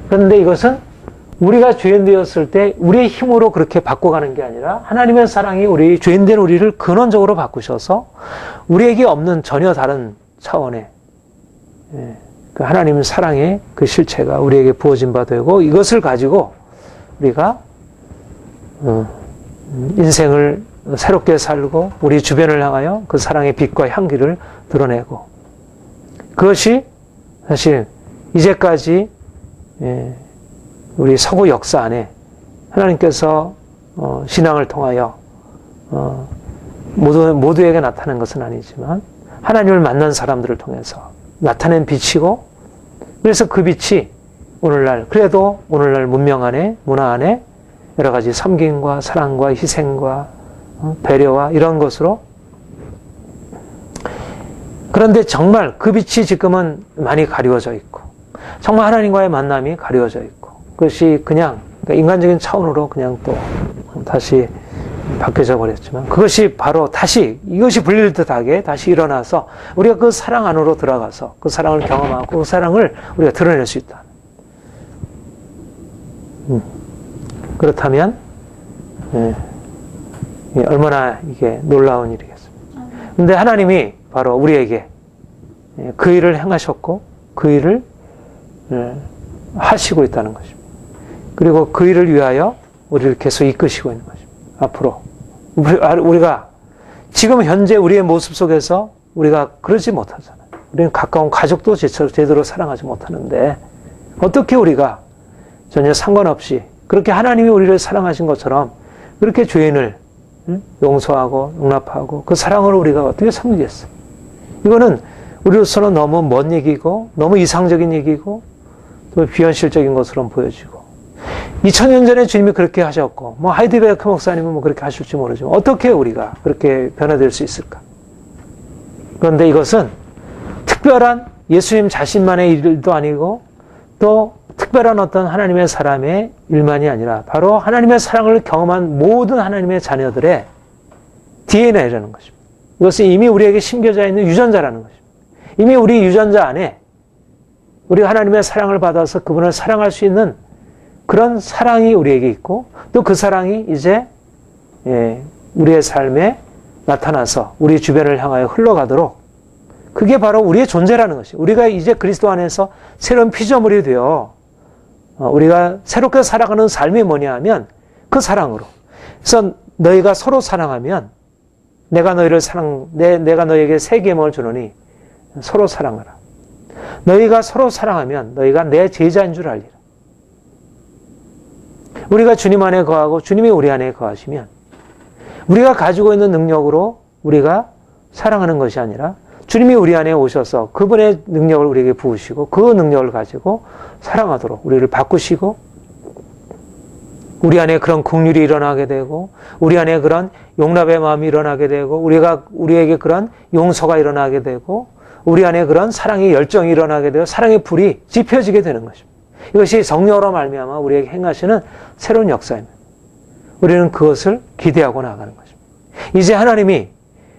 그런데 이것은 우리가 죄인 되었을 때 우리의 힘으로 그렇게 바꿔가는 게 아니라 하나님의 사랑이 우리 죄인된 우리를 근원적으로 바꾸셔서 우리에게 없는 전혀 다른 차원의 그 하나님의 사랑의 그 실체가 우리에게 부어진 바 되고 이것을 가지고 우리가 인생을 새롭게 살고 우리 주변을 향하여 그 사랑의 빛과 향기를 드러내고 그것이 사실 이제까지 우리 서구 역사 안에 하나님께서 신앙을 통하여 모두에게 나타난 것은 아니지만 하나님을 만난 사람들을 통해서 나타낸 빛이고 그래서 그 빛이 오늘날 그래도 오늘날 문명 안에 문화 안에 여러 가지 섬김과 사랑과 희생과 배려와 이런 것으로 그런데 정말 그 빛이 지금은 많이 가리워져 있고 정말 하나님과의 만남이 가리워져 있고 그것이 그냥 인간적인 차원으로 그냥 또 다시 바뀌어져 버렸지만 그것이 바로 다시 이것이 불릴 듯하게 다시 일어나서 우리가 그 사랑 안으로 들어가서 그 사랑을 경험하고 그 사랑을 우리가 드러낼 수 있다. 그렇다면 얼마나 이게 놀라운 일이겠습니까? 그런데 하나님이 바로 우리에게 그 일을 행하셨고 그 일을 하시고 있다는 것입니다. 그리고 그 일을 위하여 우리를 계속 이끄시고 있는 것입니다. 앞으로 우리가 지금 현재 우리의 모습 속에서 우리가 그러지 못하잖아요. 우리는 가까운 가족도 제대로 사랑하지 못하는데 어떻게 우리가 전혀 상관없이 그렇게 하나님이 우리를 사랑하신 것처럼 그렇게 죄인을 용서하고 용납하고 그 사랑을 우리가 어떻게 섬기겠어요? 이거는 우리로서는 너무 먼 얘기고 너무 이상적인 얘기고 또 비현실적인 것으로 보여지고 2000년 전에 주님이 그렇게 하셨고 뭐 하이드베르크 목사님은 뭐 그렇게 하실지 모르지만 어떻게 우리가 그렇게 변화될 수 있을까? 그런데 이것은 특별한 예수님 자신만의 일도 아니고 또 특별한 어떤 하나님의 사람의 일만이 아니라 바로 하나님의 사랑을 경험한 모든 하나님의 자녀들의 DNA라는 것입니다. 이것은 이미 우리에게 심겨져 있는 유전자라는 것입니다. 이미 우리 유전자 안에 우리가 하나님의 사랑을 받아서 그분을 사랑할 수 있는 그런 사랑이 우리에게 있고 또 그 사랑이 이제 우리의 삶에 나타나서 우리 주변을 향하여 흘러가도록 그게 바로 우리의 존재라는 것이에요. 우리가 이제 그리스도 안에서 새로운 피조물이 되어 우리가 새롭게 살아가는 삶이 뭐냐 하면 그 사랑으로. 그래서 너희가 서로 사랑하면 내가 너에게 새 계명을 주노니 서로 사랑하라. 너희가 서로 사랑하면 너희가 내 제자인 줄 알리라. 우리가 주님 안에 거하고 주님이 우리 안에 거하시면 우리가 가지고 있는 능력으로 우리가 사랑하는 것이 아니라 주님이 우리 안에 오셔서 그분의 능력을 우리에게 부으시고 그 능력을 가지고 사랑하도록 우리를 바꾸시고 우리 안에 그런 긍휼이 일어나게 되고 우리 안에 그런 용납의 마음이 일어나게 되고 우리에게 그런 용서가 일어나게 되고 우리 안에 그런 사랑의 열정이 일어나게 되고 사랑의 불이 지펴지게 되는 것입니다. 이것이 성령으로 말미암아 우리에게 행하시는 새로운 역사입니다. 우리는 그것을 기대하고 나가는 것입니다. 이제 하나님이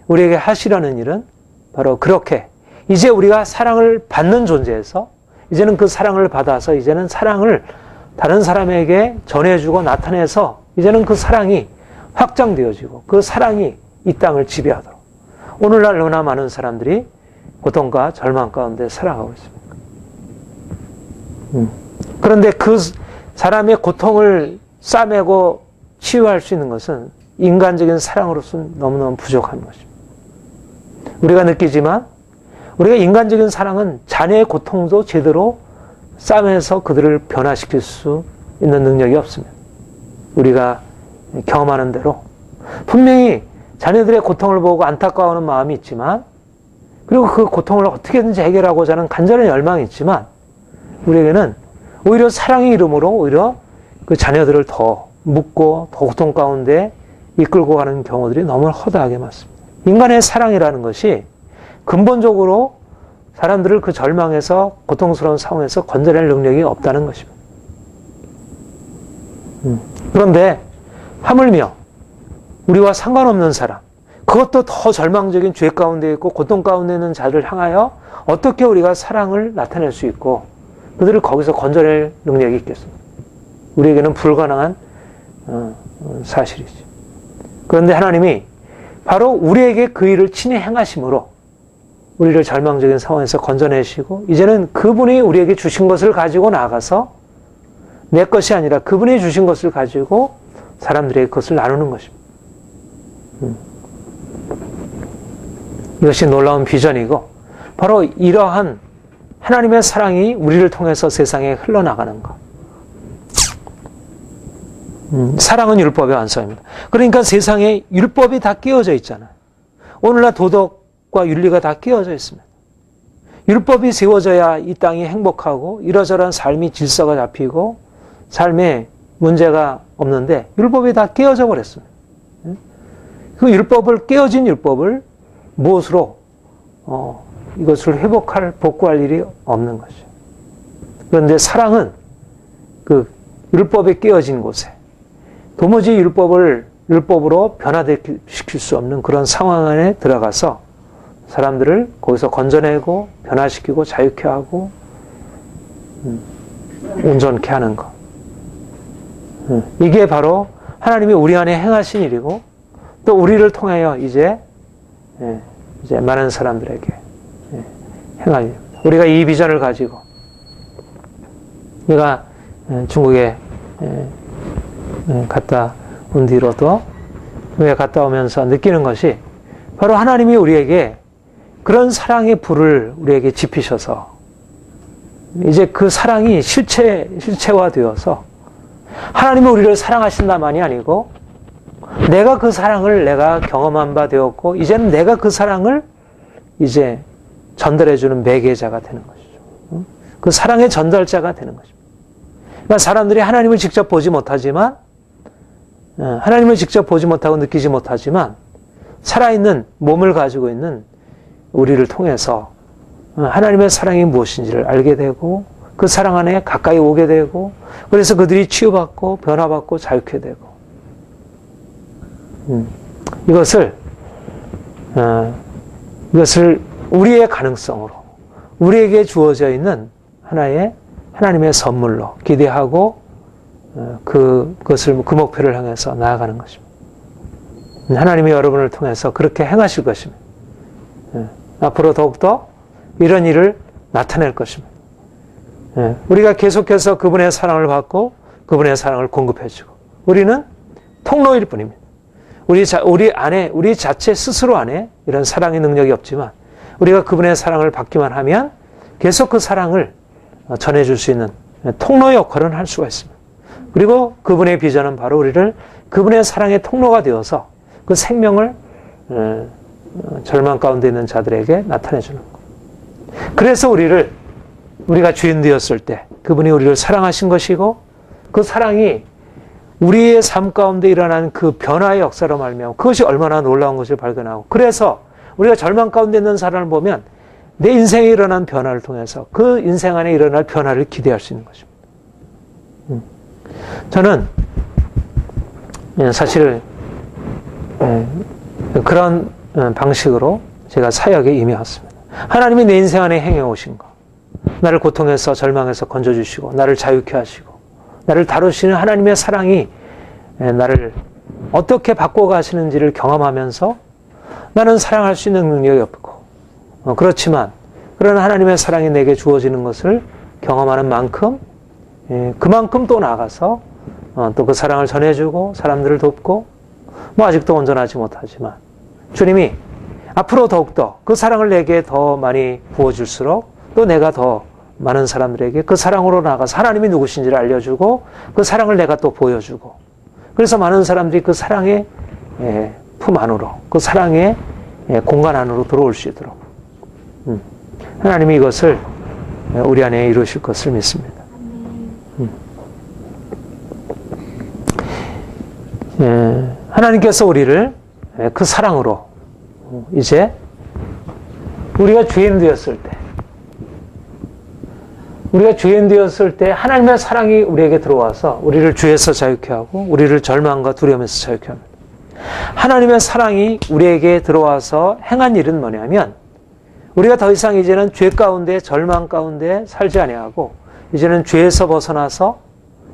우리에게 하시려는 일은 바로 그렇게 이제 우리가 사랑을 받는 존재에서 이제는 그 사랑을 받아서 이제는 사랑을 다른 사람에게 전해주고 나타내서 이제는 그 사랑이 확장되어지고 그 사랑이 이 땅을 지배하도록 오늘날 얼마나 많은 사람들이 고통과 절망 가운데 살아가고 있습니까? 그런데 그 사람의 고통을 싸매고 치유할 수 있는 것은 인간적인 사랑으로서는 너무너무 부족한 것입니다. 우리가 느끼지만 우리가 인간적인 사랑은 자녀의 고통도 제대로 싸매서 그들을 변화시킬 수 있는 능력이 없습니다. 우리가 경험하는 대로 분명히 자녀들의 고통을 보고 안타까워하는 마음이 있지만, 그리고 그 고통을 어떻게든지 해결하고자 하는 간절한 열망이 있지만, 우리에게는 오히려 사랑의 이름으로 오히려 그 자녀들을 더 묻고 더 고통 가운데 이끌고 가는 경우들이 너무 허다하게 많습니다. 인간의 사랑이라는 것이 근본적으로 사람들을 그 절망에서 고통스러운 상황에서 건져낼 능력이 없다는 것입니다. 그런데 하물며 우리와 상관없는 사람, 그것도 더 절망적인 죄 가운데 있고 고통 가운데 있는 자를 향하여 어떻게 우리가 사랑을 나타낼 수 있고 그들을 거기서 건져낼 능력이 있겠습니까? 우리에게는 불가능한 사실이죠. 그런데 하나님이 바로 우리에게 그 일을 친히 행하심으로 우리를 절망적인 상황에서 건져내시고, 이제는 그분이 우리에게 주신 것을 가지고 나가서 내 것이 아니라 그분이 주신 것을 가지고 사람들에게 그것을 나누는 것입니다. 이것이 놀라운 비전이고, 바로 이러한 하나님의 사랑이 우리를 통해서 세상에 흘러나가는 것. 사랑은 율법의 완성입니다. 그러니까 세상에 율법이 다 끼워져 있잖아요. 오늘날 도덕과 윤리가 다 끼워져 있습니다. 율법이 세워져야 이 땅이 행복하고 이러저러한 삶이 질서가 잡히고 삶에 문제가 없는데, 율법이 다 깨어져 버렸습니다. 그 율법을, 깨어진 율법을 무엇으로 이것을 회복할, 복구할 일이 없는 것이죠. 그런데 사랑은 그 율법에 깨어진 곳에 도무지 율법으로 변화시킬 수 없는 그런 상황 안에 들어가서 사람들을 거기서 건져내고 변화시키고 자유케 하고 온전케 하는 것. 이게 바로 하나님이 우리 안에 행하신 일이고, 또 우리를 통하여 이제 많은 사람들에게 행할 일입니다. 우리가 이 비전을 가지고, 내가 중국에 갔다 온 뒤로도 중국에 갔다 오면서 느끼는 것이, 바로 하나님이 우리에게 그런 사랑의 불을 우리에게 지피셔서 이제 그 사랑이 실체화되어서 하나님은 우리를 사랑하신다만이 아니고, 내가 그 사랑을 내가 경험한 바 되었고, 이제는 내가 그 사랑을 이제 전달해주는 매개자가 되는 것이죠. 그 사랑의 전달자가 되는 것입니다. 그러니까 사람들이 하나님을 직접 보지 못하지만, 하나님을 직접 보지 못하고 느끼지 못하지만, 살아있는 몸을 가지고 있는 우리를 통해서 하나님의 사랑이 무엇인지를 알게 되고, 그 사랑 안에 가까이 오게 되고, 그래서 그들이 치유받고 변화받고 자유케 되고, 이것을 우리의 가능성으로, 우리에게 주어져 있는 하나님의 선물로 기대하고 그 목표를 향해서 나아가는 것입니다. 하나님이 여러분을 통해서 그렇게 행하실 것입니다. 앞으로 더욱더 이런 일을 나타낼 것입니다. 우리가 계속해서 그분의 사랑을 받고 그분의 사랑을 공급해주고, 우리는 통로일 뿐입니다. 우리 자체 스스로 안에 이런 사랑의 능력이 없지만, 우리가 그분의 사랑을 받기만 하면 계속 그 사랑을 전해줄 수 있는 통로 역할은 할 수가 있습니다. 그리고 그분의 비전은 바로 우리를 그분의 사랑의 통로가 되어서 그 생명을 절망 가운데 있는 자들에게 나타내주는 것. 그래서 우리가 주인 되었을 때 그분이 우리를 사랑하신 것이고, 그 사랑이 우리의 삶 가운데 일어난 그 변화의 역사로 말미암아 그것이 얼마나 놀라운 것을 발견하고, 그래서 우리가 절망 가운데 있는 사람을 보면 내 인생에 일어난 변화를 통해서 그 인생 안에 일어날 변화를 기대할 수 있는 것입니다. 저는 사실 그런 방식으로 제가 사역에 임해왔습니다. 하나님이 내 인생 안에 행해 오신 것, 나를 고통에서 절망에서 건져주시고 나를 자유케 하시고 나를 다루시는 하나님의 사랑이 나를 어떻게 바꿔가시는지를 경험하면서, 나는 사랑할 수 있는 능력이 없고 그렇지만 그런 하나님의 사랑이 내게 주어지는 것을 경험하는 만큼, 그만큼 또 나아가서 또 그 사랑을 전해주고 사람들을 돕고, 아직도 온전하지 못하지만 주님이 앞으로 더욱더 그 사랑을 내게 더 많이 부어줄수록 또 내가 더 많은 사람들에게 그 사랑으로 나아가서 하나님이 누구신지를 알려주고 그 사랑을 내가 또 보여주고, 그래서 많은 사람들이 그 사랑에 품 안으로, 그 사랑의 공간 안으로 들어올 수 있도록 하나님이 이것을 우리 안에 이루실 것을 믿습니다. 하나님께서 우리를 그 사랑으로 이제 우리가 죄인 되었을 때 하나님의 사랑이 우리에게 들어와서 우리를 죄에서 자유케 하고 우리를 절망과 두려움에서 자유케 합니다. 하나님의 사랑이 우리에게 들어와서 행한 일은 뭐냐면 우리가 더 이상 이제는 죄 가운데 절망 가운데 살지 아니하고 이제는 죄에서 벗어나서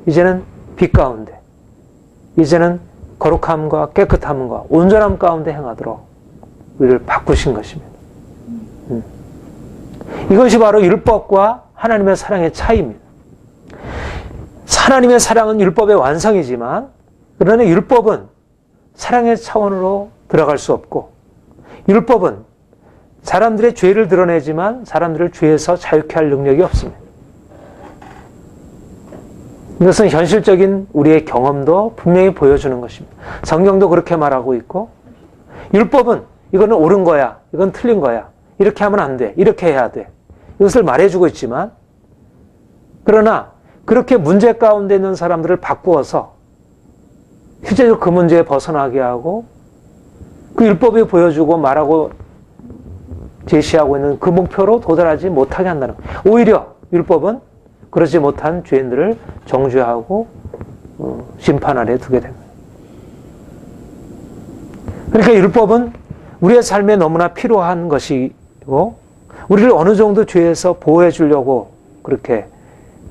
이제는 빛 가운데 이제는 거룩함과 깨끗함과 온전함 가운데 행하도록 우리를 바꾸신 것입니다. 이것이 바로 율법과 하나님의 사랑의 차이입니다. 하나님의 사랑은 율법의 완성이지만 그러나 율법은 사랑의 차원으로 들어갈 수 없고 율법은 사람들의 죄를 드러내지만 사람들을 죄에서 자유케 할 능력이 없습니다. 이것은 현실적인 우리의 경험도 분명히 보여주는 것입니다. 성경도 그렇게 말하고 있고 율법은 이거는 옳은 거야, 이건 틀린 거야, 이렇게 하면 안 돼, 이렇게 해야 돼, 이것을 말해주고 있지만 그러나 그렇게 문제 가운데 있는 사람들을 바꾸어서 실제로 그 문제에 벗어나게 하고 그 율법이 보여주고 말하고 제시하고 있는 그 목표로 도달하지 못하게 한다는 거예요. 오히려 율법은 그러지 못한 죄인들을 정죄하고 심판 아래 두게 됩니다. 그러니까 율법은 우리의 삶에 너무나 필요한 것이고 우리를 어느 정도 죄에서 보호해 주려고 그렇게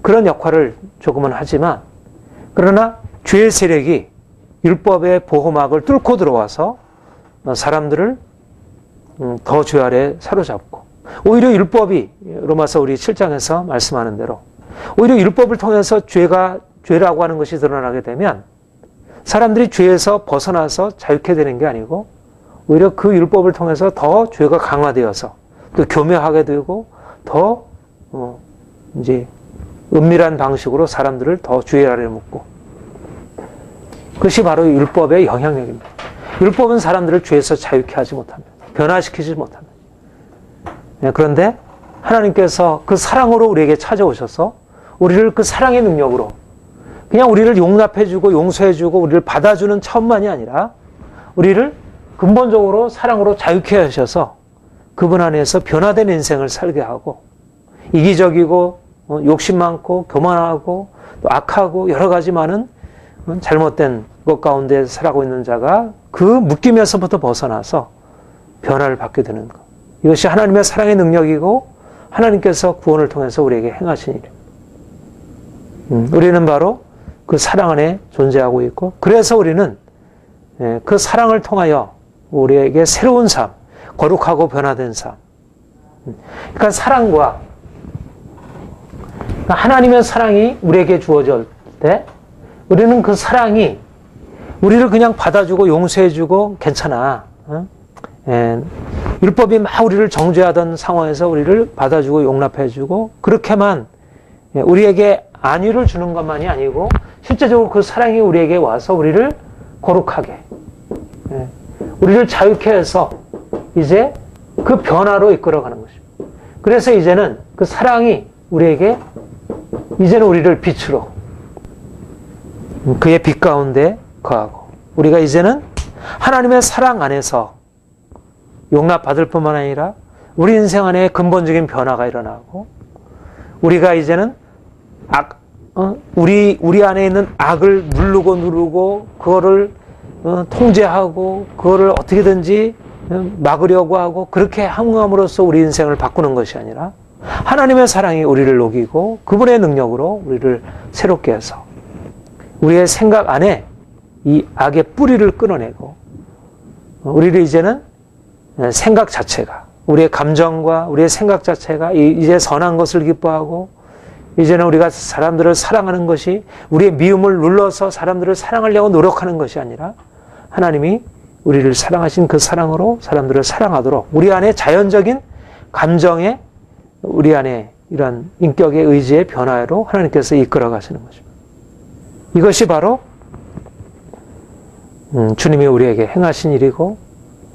그런 역할을 조금은 하지만 그러나 죄의 세력이 율법의 보호막을 뚫고 들어와서 사람들을 더 죄 아래 사로잡고 오히려 율법이 로마서 우리 7장에서 말씀하는 대로 오히려 율법을 통해서 죄라고 하는 것이 드러나게 되면 사람들이 죄에서 벗어나서 자유케 되는 게 아니고 오히려 그 율법을 통해서 더 죄가 강화되어서 또 교묘하게 되고 더 이제 은밀한 방식으로 사람들을 더 죄 아래 묶고 그것이 바로 율법의 영향력입니다. 율법은 사람들을 죄에서 자유케 하지 못합니다. 변화시키지 못합니다. 그런데 하나님께서 그 사랑으로 우리에게 찾아오셔서 우리를 그 사랑의 능력으로 그냥 우리를 용납해주고 용서해주고 우리를 받아주는 차원만이 아니라 우리를 근본적으로 사랑으로 자유케 하셔서 그분 안에서 변화된 인생을 살게 하고 이기적이고 욕심 많고 교만하고 또 악하고 여러 가지 많은 잘못된 것 가운데 살아가고 있는 자가 그 묶임에서부터 벗어나서 변화를 받게 되는 것. 이것이 하나님의 사랑의 능력이고 하나님께서 구원을 통해서 우리에게 행하신 일입니다. 우리는 바로 그 사랑 안에 존재하고 있고 그래서 우리는 그 사랑을 통하여 우리에게 새로운 삶, 거룩하고 변화된 삶. 그러니까 사랑과 하나님의 사랑이 우리에게 주어질 때 우리는 그 사랑이 우리를 그냥 받아주고 용서해주고 괜찮아. 율법이 막 우리를 정죄하던 상황에서 우리를 받아주고 용납해주고 그렇게만 우리에게 안위를 주는 것만이 아니고 실제적으로 그 사랑이 우리에게 와서 우리를 거룩하게 우리를 자유케 해서 이제 그 변화로 이끌어가는 것입니다. 그래서 이제는 그 사랑이 우리에게 이제는 우리를 빛으로 그의 빛 가운데 거하고 우리가 이제는 하나님의 사랑 안에서 용납받을 뿐만 아니라 우리 인생 안에 근본적인 변화가 일어나고 우리가 이제는 우리 안에 있는 악을 누르고 그거를 통제하고 그거를 어떻게든지 막으려고 하고 그렇게 함으로써 우리 인생을 바꾸는 것이 아니라 하나님의 사랑이 우리를 녹이고 그분의 능력으로 우리를 새롭게 해서 우리의 생각 안에 이 악의 뿌리를 끊어내고 우리를 이제는 생각 자체가 우리의 감정과 우리의 생각 자체가 이제 선한 것을 기뻐하고 이제는 우리가 사람들을 사랑하는 것이 우리의 미움을 눌러서 사람들을 사랑하려고 노력하는 것이 아니라 하나님이 우리를 사랑하신 그 사랑으로 사람들을 사랑하도록 우리 안에 자연적인 감정에 우리 안에 이런 인격의 의지의 변화로 하나님께서 이끌어 가시는 것입니다. 이것이 바로 주님이 우리에게 행하신 일이고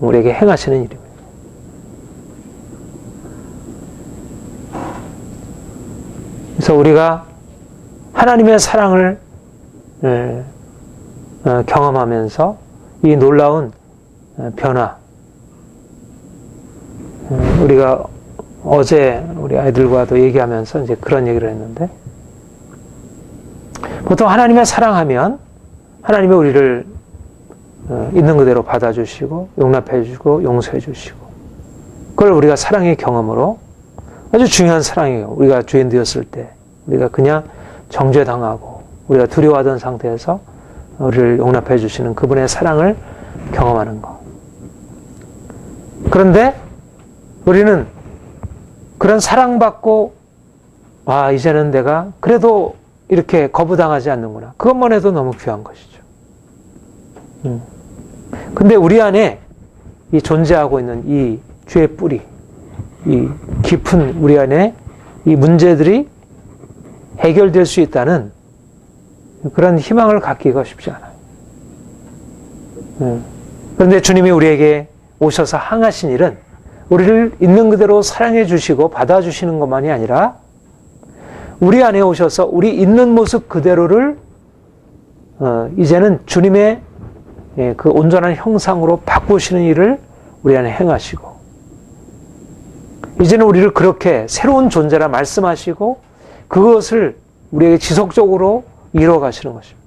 우리에게 행하시는 일입니다. 그래서 우리가 하나님의 사랑을 경험하면서 이 놀라운 변화, 우리가 어제 우리 아이들과도 얘기하면서 이제 그런 얘기를 했는데, 보통 하나님의 사랑하면 하나님이 우리를 있는 그대로 받아주시고 용납해 주시고 용서해 주시고, 그걸 우리가 사랑의 경험으로, 아주 중요한 사랑이에요. 우리가 죄인 되었을 때 우리가 그냥 정죄당하고 우리가 두려워하던 상태에서 우리를 용납해 주시는 그분의 사랑을 경험하는 것. 그런데 우리는 그런 사랑받고, 이제는 내가 그래도 이렇게 거부당하지 않는구나, 그것만 해도 너무 귀한 것이죠. 근데 우리 안에 이 존재하고 있는 이 죄의 뿌리, 이 깊은 우리 안에 이 문제들이 해결될 수 있다는 그런 희망을 갖기가 쉽지 않아요. 그런데 주님이 우리에게 오셔서 행하신 일은 우리를 있는 그대로 사랑해 주시고 받아주시는 것만이 아니라 우리 안에 오셔서 우리 있는 모습 그대로를 이제는 주님의 그 온전한 형상으로 바꾸시는 일을 우리 안에 행하시고, 이제는 우리를 그렇게 새로운 존재라 말씀하시고 그것을 우리에게 지속적으로 이루어 가시는 것입니다.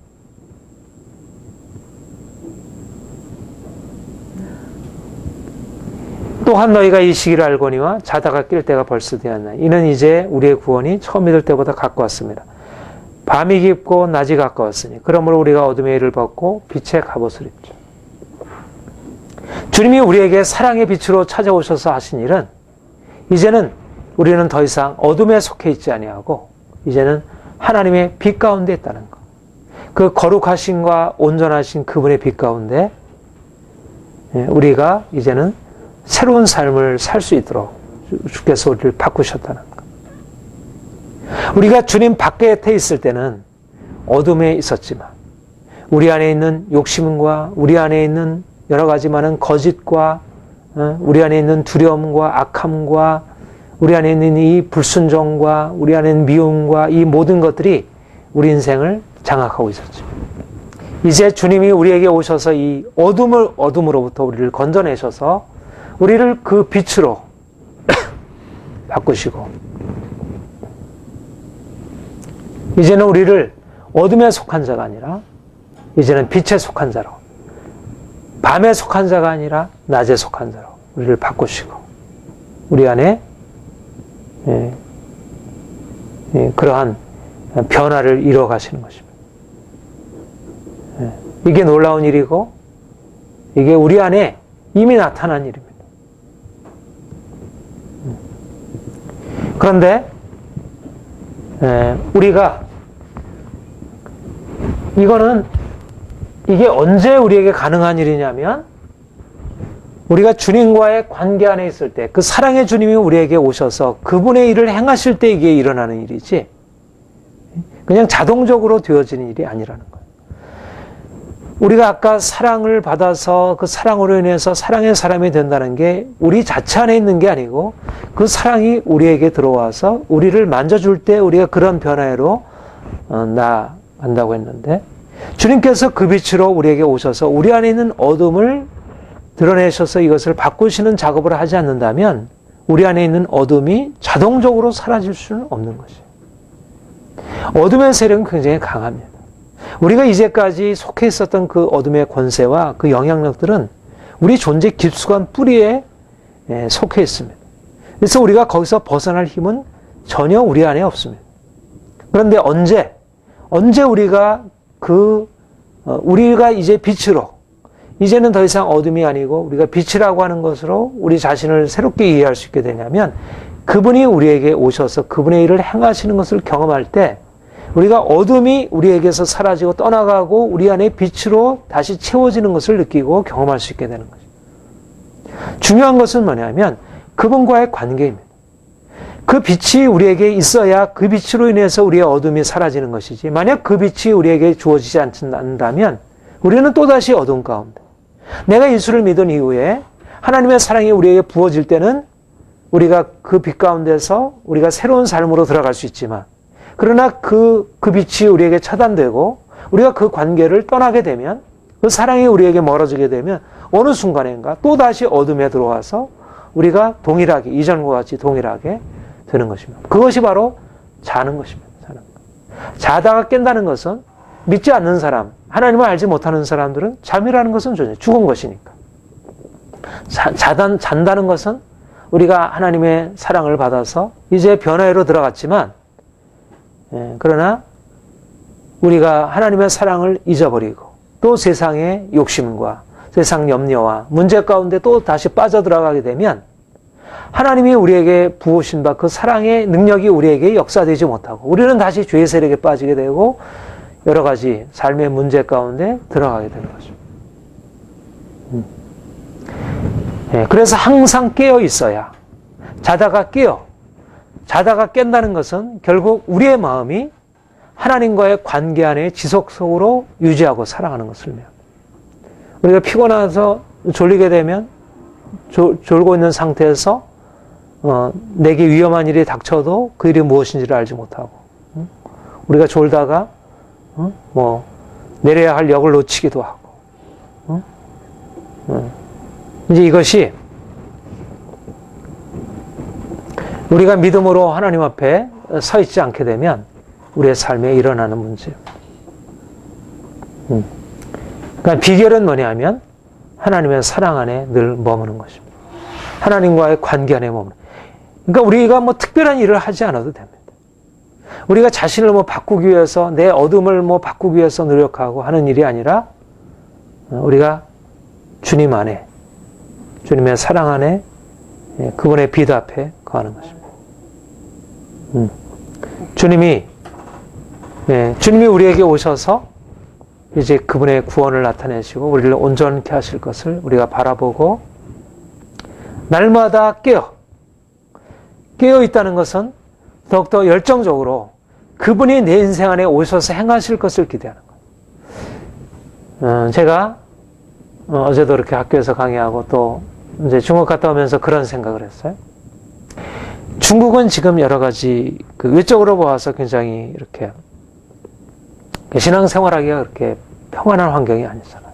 또한 너희가 이 시기를 알거니와 자다가 깰 때가 벌써 되었나. 이는 이제 우리의 구원이 처음 믿을 때보다 가까웠습니다. 밤이 깊고 낮이 가까웠으니 그러므로 우리가 어둠의 일을 벗고 빛의 갑옷을 입죠. 주님이 우리에게 사랑의 빛으로 찾아오셔서 하신 일은, 이제는 우리는 더 이상 어둠에 속해 있지 아니하고 이제는 하나님의 빛 가운데 있다는 것. 그 거룩하신과 온전하신 그분의 빛 가운데 우리가 이제는 새로운 삶을 살 수 있도록 주께서 우리를 바꾸셨다는 것. 우리가 주님 밖에 있을 때는 어둠에 있었지만 우리 안에 있는 욕심과 우리 안에 있는 여러 가지 많은 거짓과 우리 안에 있는 두려움과 악함과 우리 안에 있는 이 불순종과 우리 안에 있는 미움과 이 모든 것들이 우리 인생을 장악하고 있었죠. 이제 주님이 우리에게 오셔서 이 어둠으로부터 우리를 건져내셔서 우리를 그 빛으로 바꾸시고, 이제는 우리를 어둠에 속한 자가 아니라 이제는 빛에 속한 자로, 밤에 속한 자가 아니라 낮에 속한 자로 우리를 바꾸시고 우리 안에 그러한 변화를 이루어 가시는 것입니다. 이게 놀라운 일이고 이게 우리 안에 이미 나타난 일입니다. 그런데 우리가 이게 언제 우리에게 가능한 일이냐면, 우리가 주님과의 관계 안에 있을 때, 그 사랑의 주님이 우리에게 오셔서 그분의 일을 행하실 때 이게 일어나는 일이지, 그냥 자동적으로 되어지는 일이 아니라는 거예요. 우리가 아까 사랑을 받아서 그 사랑으로 인해서 사랑의 사람이 된다는 게 우리 자체 안에 있는 게 아니고, 그 사랑이 우리에게 들어와서 우리를 만져줄 때 우리가 그런 변화로 나간다고 했는데, 주님께서 그 빛으로 우리에게 오셔서 우리 안에 있는 어둠을 드러내셔서 이것을 바꾸시는 작업을 하지 않는다면 우리 안에 있는 어둠이 자동적으로 사라질 수는 없는 것이에요. 어둠의 세력은 굉장히 강합니다. 우리가 이제까지 속해 있었던 그 어둠의 권세와 그 영향력들은 우리 존재 깊숙한 뿌리에 속해 있습니다. 그래서 우리가 거기서 벗어날 힘은 전혀 우리 안에 없습니다. 그런데 언제 우리가 우리가 이제 빛으로, 이제는 더 이상 어둠이 아니고 우리가 빛이라고 하는 것으로 우리 자신을 새롭게 이해할 수 있게 되냐면, 그분이 우리에게 오셔서 그분의 일을 행하시는 것을 경험할 때 우리가 어둠이 우리에게서 사라지고 떠나가고 우리 안에 빛으로 다시 채워지는 것을 느끼고 경험할 수 있게 되는 거죠. 중요한 것은 뭐냐면 그분과의 관계입니다. 그 빛이 우리에게 있어야 그 빛으로 인해서 우리의 어둠이 사라지는 것이지, 만약 그 빛이 우리에게 주어지지 않는다면 우리는 또다시 어두운 가운데. 내가 예수를 믿은 이후에 하나님의 사랑이 우리에게 부어질 때는 우리가 그 빛 가운데서 우리가 새로운 삶으로 들어갈 수 있지만, 그러나 그 빛이 우리에게 차단되고 우리가 그 관계를 떠나게 되면, 그 사랑이 우리에게 멀어지게 되면 어느 순간인가 또다시 어둠에 들어와서 우리가 동일하게, 이전과 같이 동일하게 되는 것입니다. 그것이 바로 자는 것입니다. 자다가 깬다는 것은 믿지 않는 사람, 하나님을 알지 못하는 사람들은 잠이라는 것은 전혀 죽은 것이니까. 잔다는 것은 우리가 하나님의 사랑을 받아서 이제 변화로 들어갔지만, 그러나 우리가 하나님의 사랑을 잊어버리고 또 세상의 욕심과 세상 염려와 문제 가운데 또 다시 빠져들어가게 되면 하나님이 우리에게 부으신 바 그 사랑의 능력이 우리에게 역사되지 못하고 우리는 다시 죄의 세력에 빠지게 되고 여러 가지 삶의 문제 가운데 들어가게 되는 거죠. 그래서 항상 깨어 있어야, 자다가 깬다는 것은 결국 우리의 마음이 하나님과의 관계 안에 지속적으로 유지하고 살아가는 것을 의미합니다. 우리가 피곤해서 졸리게 되면 졸고 있는 상태에서 내게 위험한 일이 닥쳐도 그 일이 무엇인지를 알지 못하고, 우리가 졸다가 내려야 할 역을 놓치기도 하고, 이제 이것이 우리가 믿음으로 하나님 앞에 서 있지 않게 되면 우리의 삶에 일어나는 문제예요. 그러니까 비결은 뭐냐면 하나님의 사랑 안에 늘 머무는 것입니다. 하나님과의 관계 안에 머무는. 그러니까 우리가 특별한 일을 하지 않아도 됩니다. 우리가 자신을 바꾸기 위해서, 내 어둠을 바꾸기 위해서 노력하고 하는 일이 아니라 우리가 주님 안에, 주님의 사랑 안에, 그분의 빛 앞에 거하는 것입니다. 주님이 우리에게 오셔서 이제 그분의 구원을 나타내시고 우리를 온전케 하실 것을 우리가 바라보고 날마다 깨어 있다는 것은 더욱더 열정적으로 그분이 내 인생 안에 오셔서 행하실 것을 기대하는 거예요. 제가 어제도 이렇게 학교에서 강의하고 또 이제 중국 갔다 오면서 그런 생각을 했어요. 중국은 지금 여러 가지 외적으로 보아서 굉장히 이렇게 신앙생활하기가 그렇게 평안한 환경이 아니잖아요.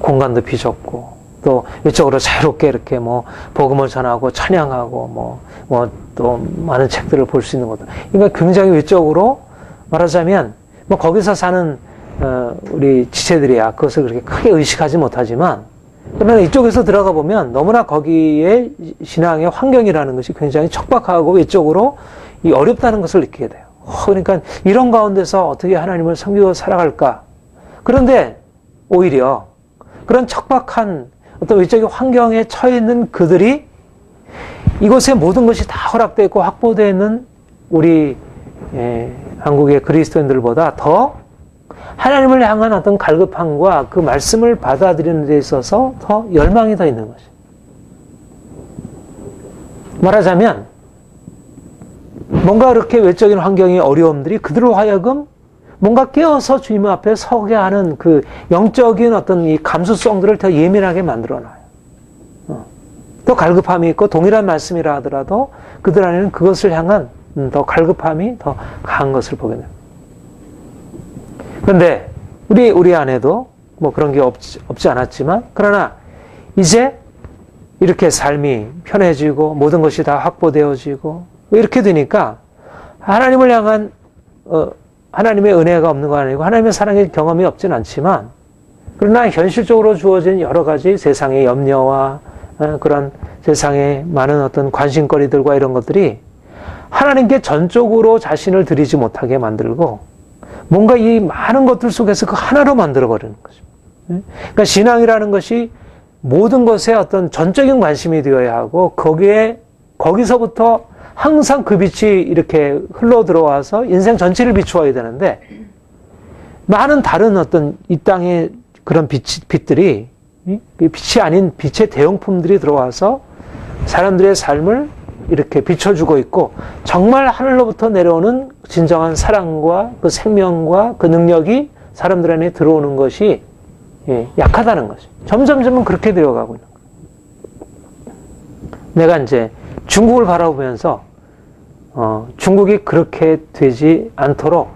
공간도 비좁고 또 외적으로 자유롭게 이렇게 복음을 전하고 찬양하고 또 많은 책들을 볼 수 있는 것들. 그러니까 굉장히 외적으로 말하자면 거기서 사는 우리 지체들이야 그것을 그렇게 크게 의식하지 못하지만, 그러나 이쪽에서 들어가 보면 너무나 거기에 신앙의 환경이라는 것이 굉장히 척박하고 외적으로 어렵다는 것을 느끼게 돼요. 그러니까 이런 가운데서 어떻게 하나님을 섬기고 살아갈까? 그런데 오히려 그런 척박한 어떤 외적인 환경에 처해 있는 그들이 이곳에 모든 것이 다 허락되어 있고 확보되어 있는 우리 한국의 그리스도인들보다 더 하나님을 향한 어떤 갈급함과 그 말씀을 받아들이는 데 있어서 더 열망이 더 있는 것이죠. 말하자면 뭔가 그렇게 외적인 환경의 어려움들이 그들로 하여금 뭔가 깨어서 주님 앞에 서게 하는 그 영적인 어떤 이 감수성들을 더 예민하게 만들어놔요. 더 갈급함이 있고 동일한 말씀이라 하더라도 그들 안에는 그것을 향한 더 갈급함이 더 강한 것을 보게 됩니다. 그런데 우리 안에도 그런 게 없지 않았지만, 그러나 이제 이렇게 삶이 편해지고 모든 것이 다 확보되어지고 이렇게 되니까 하나님을 향한 하나님의 은혜가 없는 건 아니고 하나님의 사랑의 경험이 없진 않지만, 그러나 현실적으로 주어진 여러 가지 세상의 염려와 그런 세상의 많은 어떤 관심거리들과 이런 것들이 하나님께 전적으로 자신을 드리지 못하게 만들고 뭔가 이 많은 것들 속에서 그 하나로 만들어버리는 거죠. 그러니까 신앙이라는 것이 모든 것에 어떤 전적인 관심이 되어야 하고 거기서부터 항상 그 빛이 이렇게 흘러 들어와서 인생 전체를 비추어야 되는데, 많은 다른 어떤 이 땅의 그런 빛들이, 빛이 아닌 빛의 대용품들이 들어와서 사람들의 삶을 이렇게 비춰주고 있고, 정말 하늘로부터 내려오는 진정한 사랑과 그 생명과 그 능력이 사람들 안에 들어오는 것이 약하다는 거죠. 점점점 그렇게 되어가고 있는 거예요. 내가 이제 중국을 바라보면서 중국이 그렇게 되지 않도록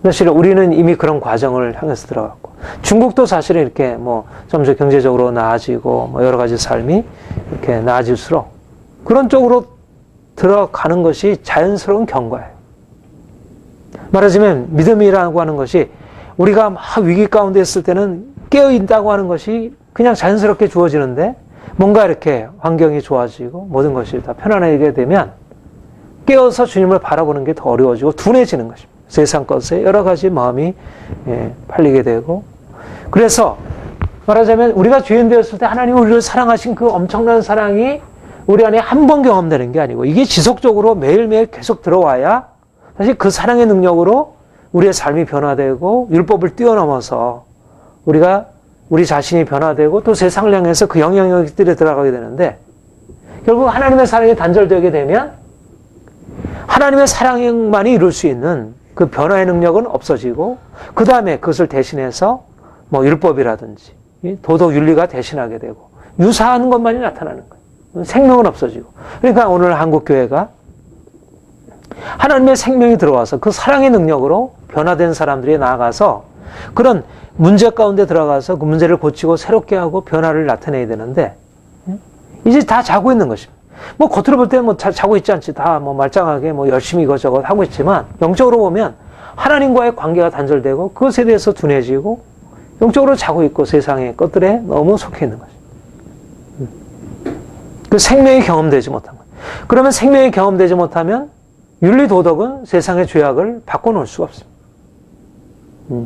사실 우리는 이미 그런 과정을 향해서 들어갔고 중국도 사실은 이렇게 뭐 점점 경제적으로 나아지고 뭐 여러 가지 삶이 이렇게 나아질수록 그런 쪽으로 들어가는 것이 자연스러운 경과예요. 말하자면 믿음이라고 하는 것이 우리가 막 위기 가운데 있을 때는 깨어있다고 하는 것이 그냥 자연스럽게 주어지는데 뭔가 이렇게 환경이 좋아지고 모든 것이 다 편안하게 되면 깨어서 주님을 바라보는 게 더 어려워지고 둔해지는 것입니다. 세상 것에 여러 가지 마음이 팔리게 되고 그래서 말하자면 우리가 죄인 되었을 때 하나님이 우리를 사랑하신 그 엄청난 사랑이 우리 안에 한 번 경험되는 게 아니고 이게 지속적으로 매일매일 계속 들어와야 사실 그 사랑의 능력으로 우리의 삶이 변화되고 율법을 뛰어넘어서 우리 자신이 변화되고 또 세상을 향해서 그 영향력들에 들어가게 되는데 결국 하나님의 사랑이 단절되게 되면 하나님의 사랑만이 이룰 수 있는 그 변화의 능력은 없어지고 그 다음에 그것을 대신해서 뭐 율법이라든지 도덕 윤리가 대신하게 되고 유사한 것만이 나타나는 거예요. 생명은 없어지고 그러니까 오늘 한국교회가 하나님의 생명이 들어와서 그 사랑의 능력으로 변화된 사람들이 나아가서 그런 문제 가운데 들어가서 그 문제를 고치고 새롭게 하고 변화를 나타내야 되는데 이제 다 자고 있는 것입니다. 뭐 겉으로 볼 때는 뭐 자고 있지 않지. 다 뭐 말짱하게 뭐 열심히 이것저것 하고 있지만 영적으로 보면 하나님과의 관계가 단절되고 그것에 대해서 둔해지고 영적으로 자고 있고 세상의 것들에 너무 속해 있는 거죠. 그 생명이 경험되지 못한 거예요. 그러면 생명이 경험되지 못하면 윤리 도덕은 세상의 죄악을 바꿔놓을 수가 없습니다.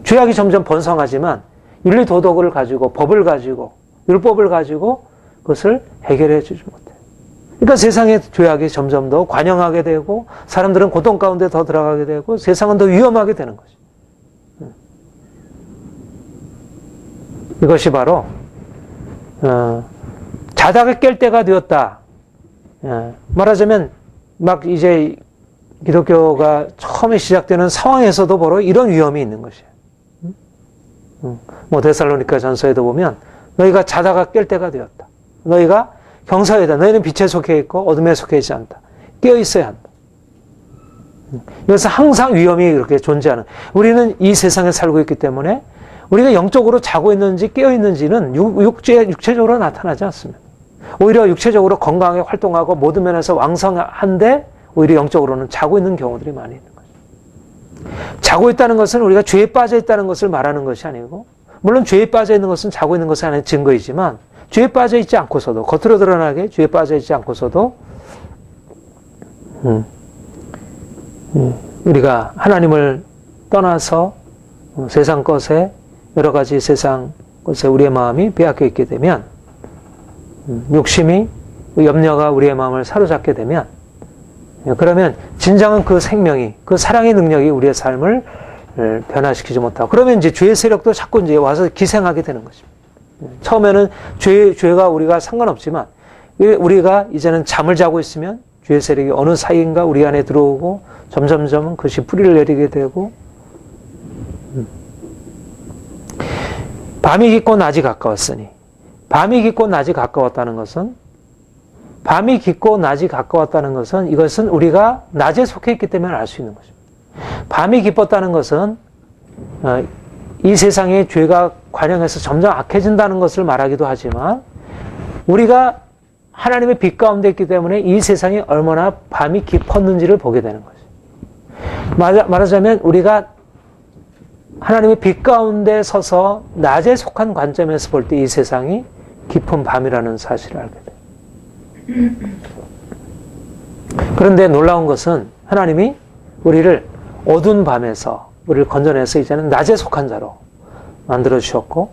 죄악이 점점 번성하지만 윤리 도덕을 가지고 법을 가지고 율법을 가지고 그것을 해결해 주지 못해요. 그러니까 세상의 죄악이 점점 더 관영하게 되고 사람들은 고통 가운데 더 들어가게 되고 세상은 더 위험하게 되는 거죠. 이것이 바로 자다가 깰 때가 되었다. 말하자면 막 이제 기독교가 처음에 시작되는 상황에서도 바로 이런 위험이 있는 것이에요. 뭐 데살로니가 전서에도 보면 너희가 자다가 깰 때가 되었다. 너희가 경사에다 너희는 빛에 속해 있고 어둠에 속해 있지 않다. 깨어 있어야 한다. 그래서 항상 위험이 이렇게 존재하는 우리는 이 세상에 살고 있기 때문에 우리가 영적으로 자고 있는지 깨어 있는지는 육체적으로 나타나지 않습니다. 오히려 육체적으로 건강하게 활동하고 모든 면에서 왕성한데 오히려 영적으로는 자고 있는 경우들이 많이 있는 거죠. 자고 있다는 것은 우리가 죄에 빠져 있다는 것을 말하는 것이 아니고 물론 죄에 빠져 있는 것은 자고 있는 것이 아닌 증거이지만 죄에 빠져 있지 않고서도 겉으로 드러나게 죄에 빠져 있지 않고서도 우리가 하나님을 떠나서 세상 것에 여러 가지 세상 것에 우리의 마음이 빼앗겨 있게 되면 욕심이 염려가 우리의 마음을 사로잡게 되면 그러면 진정한 그 생명이 그 사랑의 능력이 우리의 삶을 변화시키지 못하고 그러면 이제 죄의 세력도 자꾸 이제 와서 기생하게 되는 것입니다. 처음에는 죄가 우리가 상관없지만 우리가 이제는 잠을 자고 있으면 죄의 세력이 어느 사이인가 우리 안에 들어오고 점점점 그것이 뿌리를 내리게 되고 밤이 깊고 낮이 가까웠으니 밤이 깊고 낮이 가까웠다는 것은 이것은 우리가 낮에 속해 있기 때문에 알 수 있는 것입니다. 밤이 깊었다는 것은 이 세상에 죄가 관영해서 점점 악해진다는 것을 말하기도 하지만 우리가 하나님의 빛 가운데 있기 때문에 이 세상이 얼마나 밤이 깊었는지를 보게 되는 거죠. 말하자면 우리가 하나님의 빛 가운데 서서 낮에 속한 관점에서 볼 때 이 세상이 깊은 밤이라는 사실을 알게 돼요. 그런데 놀라운 것은 하나님이 우리를 어두운 밤에서 우리를 건져내서 이제는 낮에 속한 자로 만들어 주셨고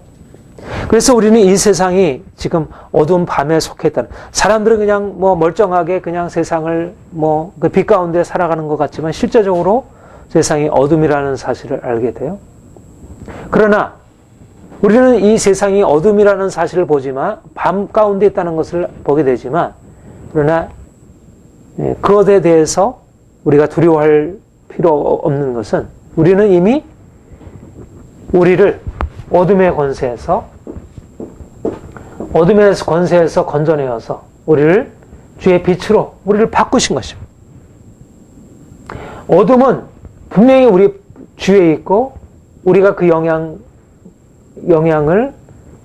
그래서 우리는 이 세상이 지금 어두운 밤에 속해 있다는 사람들은 그냥 뭐 멀쩡하게 그냥 세상을 뭐 그 빛 가운데 살아가는 것 같지만 실제적으로 세상이 어둠이라는 사실을 알게 돼요. 그러나 우리는 이 세상이 어둠이라는 사실을 보지만 밤 가운데 있다는 것을 보게 되지만 그러나 그것에 대해서 우리가 두려워할 필요 없는 것은 우리는 이미 우리를 어둠의 권세에서 건져내어서 우리를 주의 빛으로 우리를 바꾸신 것입니다. 어둠은 분명히 우리 주위에 있고 우리가 그 영향을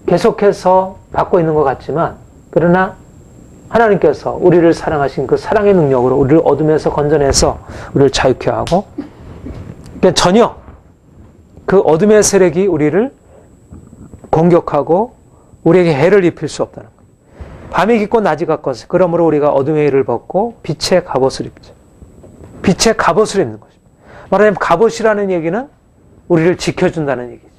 계속해서 받고 있는 것 같지만, 그러나 하나님께서 우리를 사랑하신 그 사랑의 능력으로 우리를 어둠에서 건져내서 우리를 자유케 하고, 그러니까 전혀 그 어둠의 세력이 우리를 공격하고 우리에게 해를 입힐 수 없다는 거예요. 밤이 깊고 낮이 가까워서 그러므로 우리가 어둠의 일을 벗고 빛의 갑옷을 입자. 빛의 갑옷을 입는 것입니다. 말하자면 갑옷이라는 얘기는 우리를 지켜준다는 얘기지.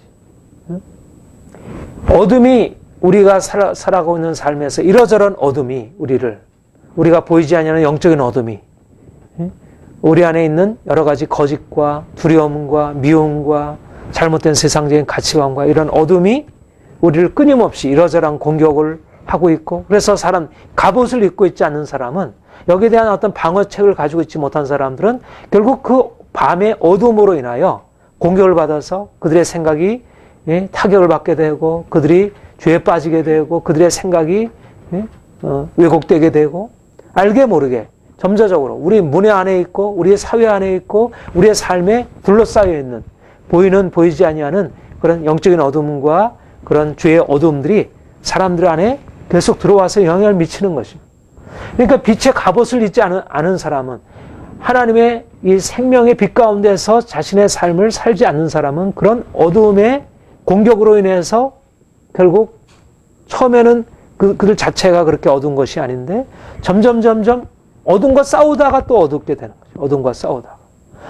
어둠이 우리가 살아가고 있는 삶에서 이러저런 어둠이 우리가 보이지 않는 영적인 어둠이 우리 안에 있는 여러 가지 거짓과 두려움과 미움과 잘못된 세상적인 가치관과 이런 어둠이 우리를 끊임없이 이러저런 공격을 하고 있고, 그래서 갑옷을 입고 있지 않는 사람은, 여기에 대한 어떤 방어책을 가지고 있지 못한 사람들은 결국 그 밤의 어둠으로 인하여 공격을 받아서 그들의 생각이 타격을 받게 되고, 그들이 죄에 빠지게 되고, 그들의 생각이 왜곡되게 되고, 알게 모르게 점차적으로 우리 문화 안에 있고 우리의 사회 안에 있고 우리의 삶에 둘러싸여 있는 보이지 아니하는 그런 영적인 어둠과 그런 죄의 어둠들이 사람들 안에 계속 들어와서 영향을 미치는 것입니다. 그러니까 빛의 갑옷을 입지 않은 사람은, 하나님의 이 생명의 빛 가운데서 자신의 삶을 살지 않는 사람은 그런 어두움의 공격으로 인해서 결국 처음에는 그들 자체가 그렇게 어두운 것이 아닌데 점점 어둠과 싸우다가 또 어둡게 되는 거죠. 어둠과 싸우다가.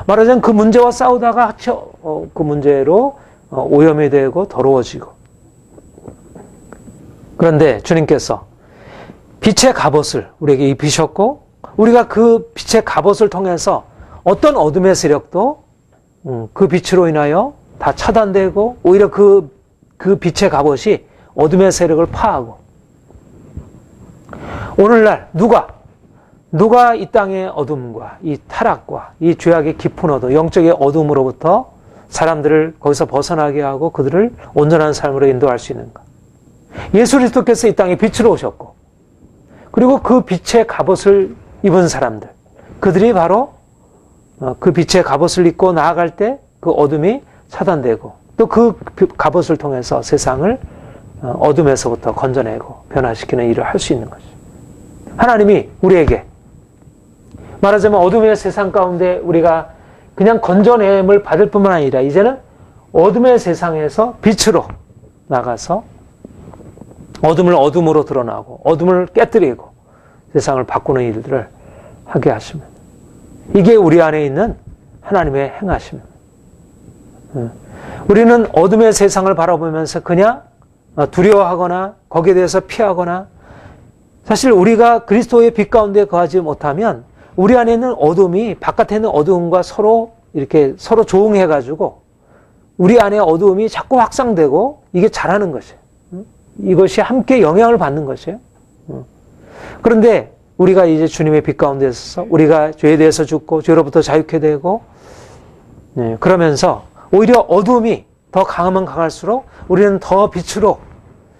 말하자면 그 문제와 싸우다가 그 문제로 오염이 되고 더러워지고. 그런데 주님께서 빛의 갑옷을 우리에게 입히셨고, 우리가 그 빛의 갑옷을 통해서 어떤 어둠의 세력도 그 빛으로 인하여 다 차단되고, 오히려 그 빛의 갑옷이 어둠의 세력을 파하고, 오늘날 누가 이 땅의 어둠과 이 타락과 이 죄악의 깊은 어둠, 영적의 어둠으로부터 사람들을 거기서 벗어나게 하고 그들을 온전한 삶으로 인도할 수 있는가? 예수 그리스도께서 이 땅에 빛으로 오셨고, 그리고 그 빛의 갑옷을 입은 사람들, 그들이 바로 그 빛의 갑옷을 입고 나아갈 때 그 어둠이 차단되고, 또 그 갑옷을 통해서 세상을 어둠에서부터 건져내고 변화시키는 일을 할 수 있는 거죠. 하나님이 우리에게, 말하자면 어둠의 세상 가운데 우리가 그냥 건져냄을 받을 뿐만 아니라 이제는 어둠의 세상에서 빛으로 나가서 어둠을 어둠으로 드러나고 어둠을 깨뜨리고 세상을 바꾸는 일들을 하게 하십니다. 이게 우리 안에 있는 하나님의 행하십니다. 우리는 어둠의 세상을 바라보면서 그냥 두려워하거나 거기에 대해서 피하거나, 사실 우리가 그리스도의 빛 가운데 거하지 못하면 우리 안에 있는 어둠이 바깥에 있는 어두움과 서로 조응해가지고 우리 안에 어두움이 자꾸 확산되고 이게 자라는 것이에요. 이것이 함께 영향을 받는 것이에요. 그런데 우리가 이제 주님의 빛 가운데 있어서 우리가 죄에 대해서 죽고 죄로부터 자유케 되고, 그러면서 오히려 어두움이 더 강하면 강할수록 우리는 더 빛으로,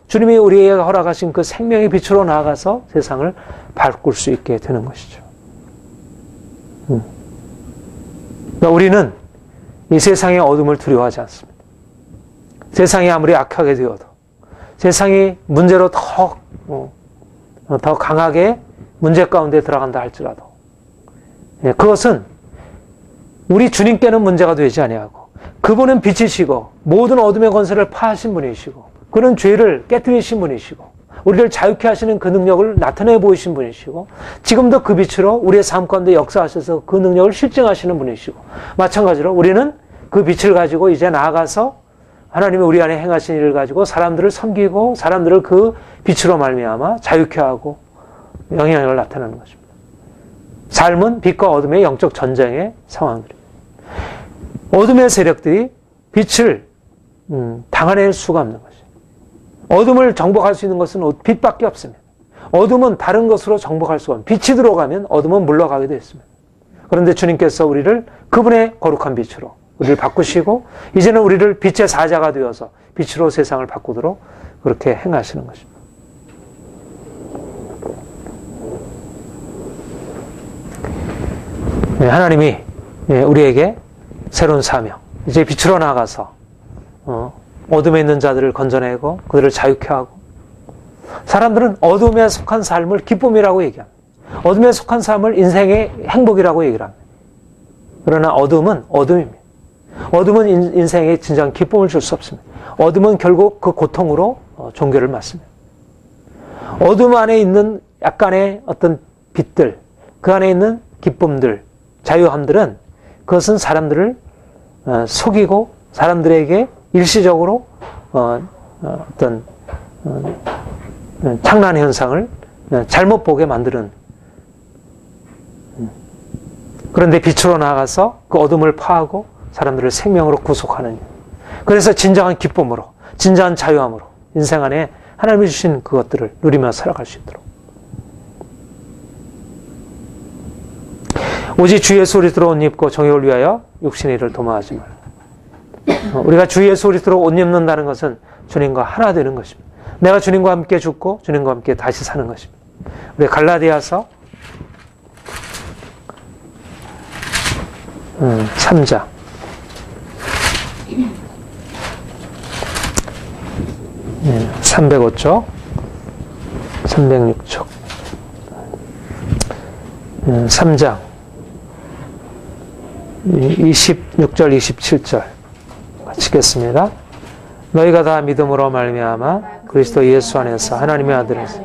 주님이 우리에게 허락하신 그 생명의 빛으로 나아가서 세상을 바꿀 수 있게 되는 것이죠. 그러니까 우리는 이 세상의 어둠을 두려워하지 않습니다. 세상이 아무리 악하게 되어도, 세상이 문제로 더 강하게 문제 가운데 들어간다 할지라도, 그것은 우리 주님께는 문제가 되지 아니하고, 그분은 빛이시고 모든 어둠의 권세를 파하신 분이시고, 그는 죄를 깨뜨리신 분이시고 우리를 자유케 하시는 그 능력을 나타내 보이신 분이시고, 지금도 그 빛으로 우리의 삶 가운데 역사하셔서 그 능력을 실증하시는 분이시고, 마찬가지로 우리는 그 빛을 가지고 이제 나아가서 하나님이 우리 안에 행하신 일을 가지고 사람들을 섬기고 사람들을 그 빛으로 말미암아 자유케 하고 영향력을 나타내는 것입니다. 삶은 빛과 어둠의 영적 전쟁의 상황들입니다. 어둠의 세력들이 빛을 당해낼 수가 없는 것이에요. 어둠을 정복할 수 있는 것은 빛밖에 없습니다. 어둠은 다른 것으로 정복할 수가 없습니다. 빛이 들어가면 어둠은 물러가게 되어 있습니다. 그런데 주님께서 우리를 그분의 거룩한 빛으로, 우리를 바꾸시고 이제는 우리를 빛의 사자가 되어서 빛으로 세상을 바꾸도록 그렇게 행하시는 것입니다. 하나님이 우리에게 새로운 사명, 이제 빛으로 나가서 어둠에 있는 자들을 건져내고 그들을 자유케 하고, 사람들은 어둠에 속한 삶을 기쁨이라고 얘기합니다. 어둠에 속한 삶을 인생의 행복이라고 얘기를 합니다. 그러나 어둠은 어둠입니다. 어둠은 인생에 진정한 기쁨을 줄 수 없습니다. 어둠은 결국 그 고통으로 종교를 맞습니다. 어둠 안에 있는 약간의 어떤 빛들, 그 안에 있는 기쁨들, 자유함들은 그것은 사람들을 속이고 사람들에게 일시적으로 어떤 창란 현상을 잘못 보게 만드는, 그런데 빛으로 나아가서 그 어둠을 파하고 사람들을 생명으로 구속하는, 그래서 진정한 기쁨으로, 진정한 자유함으로 인생 안에 하나님이 주신 그것들을 누리며 살아갈 수 있도록. 오직 주의 소리 들어 옷 입고 정욕을 위하여 육신의 일을 도모하지 말라. 우리가 주의 소리 들어 옷 입는다는 것은 주님과 하나 되는 것입니다. 내가 주님과 함께 죽고 주님과 함께 다시 사는 것입니다. 우리 갈라디아서 3장 305쪽 306쪽 3장 26절 27절 같이 읽겠습니다. 너희가 다 믿음으로 말미암아 그리스도 예수 안에서 하나님의 아들에서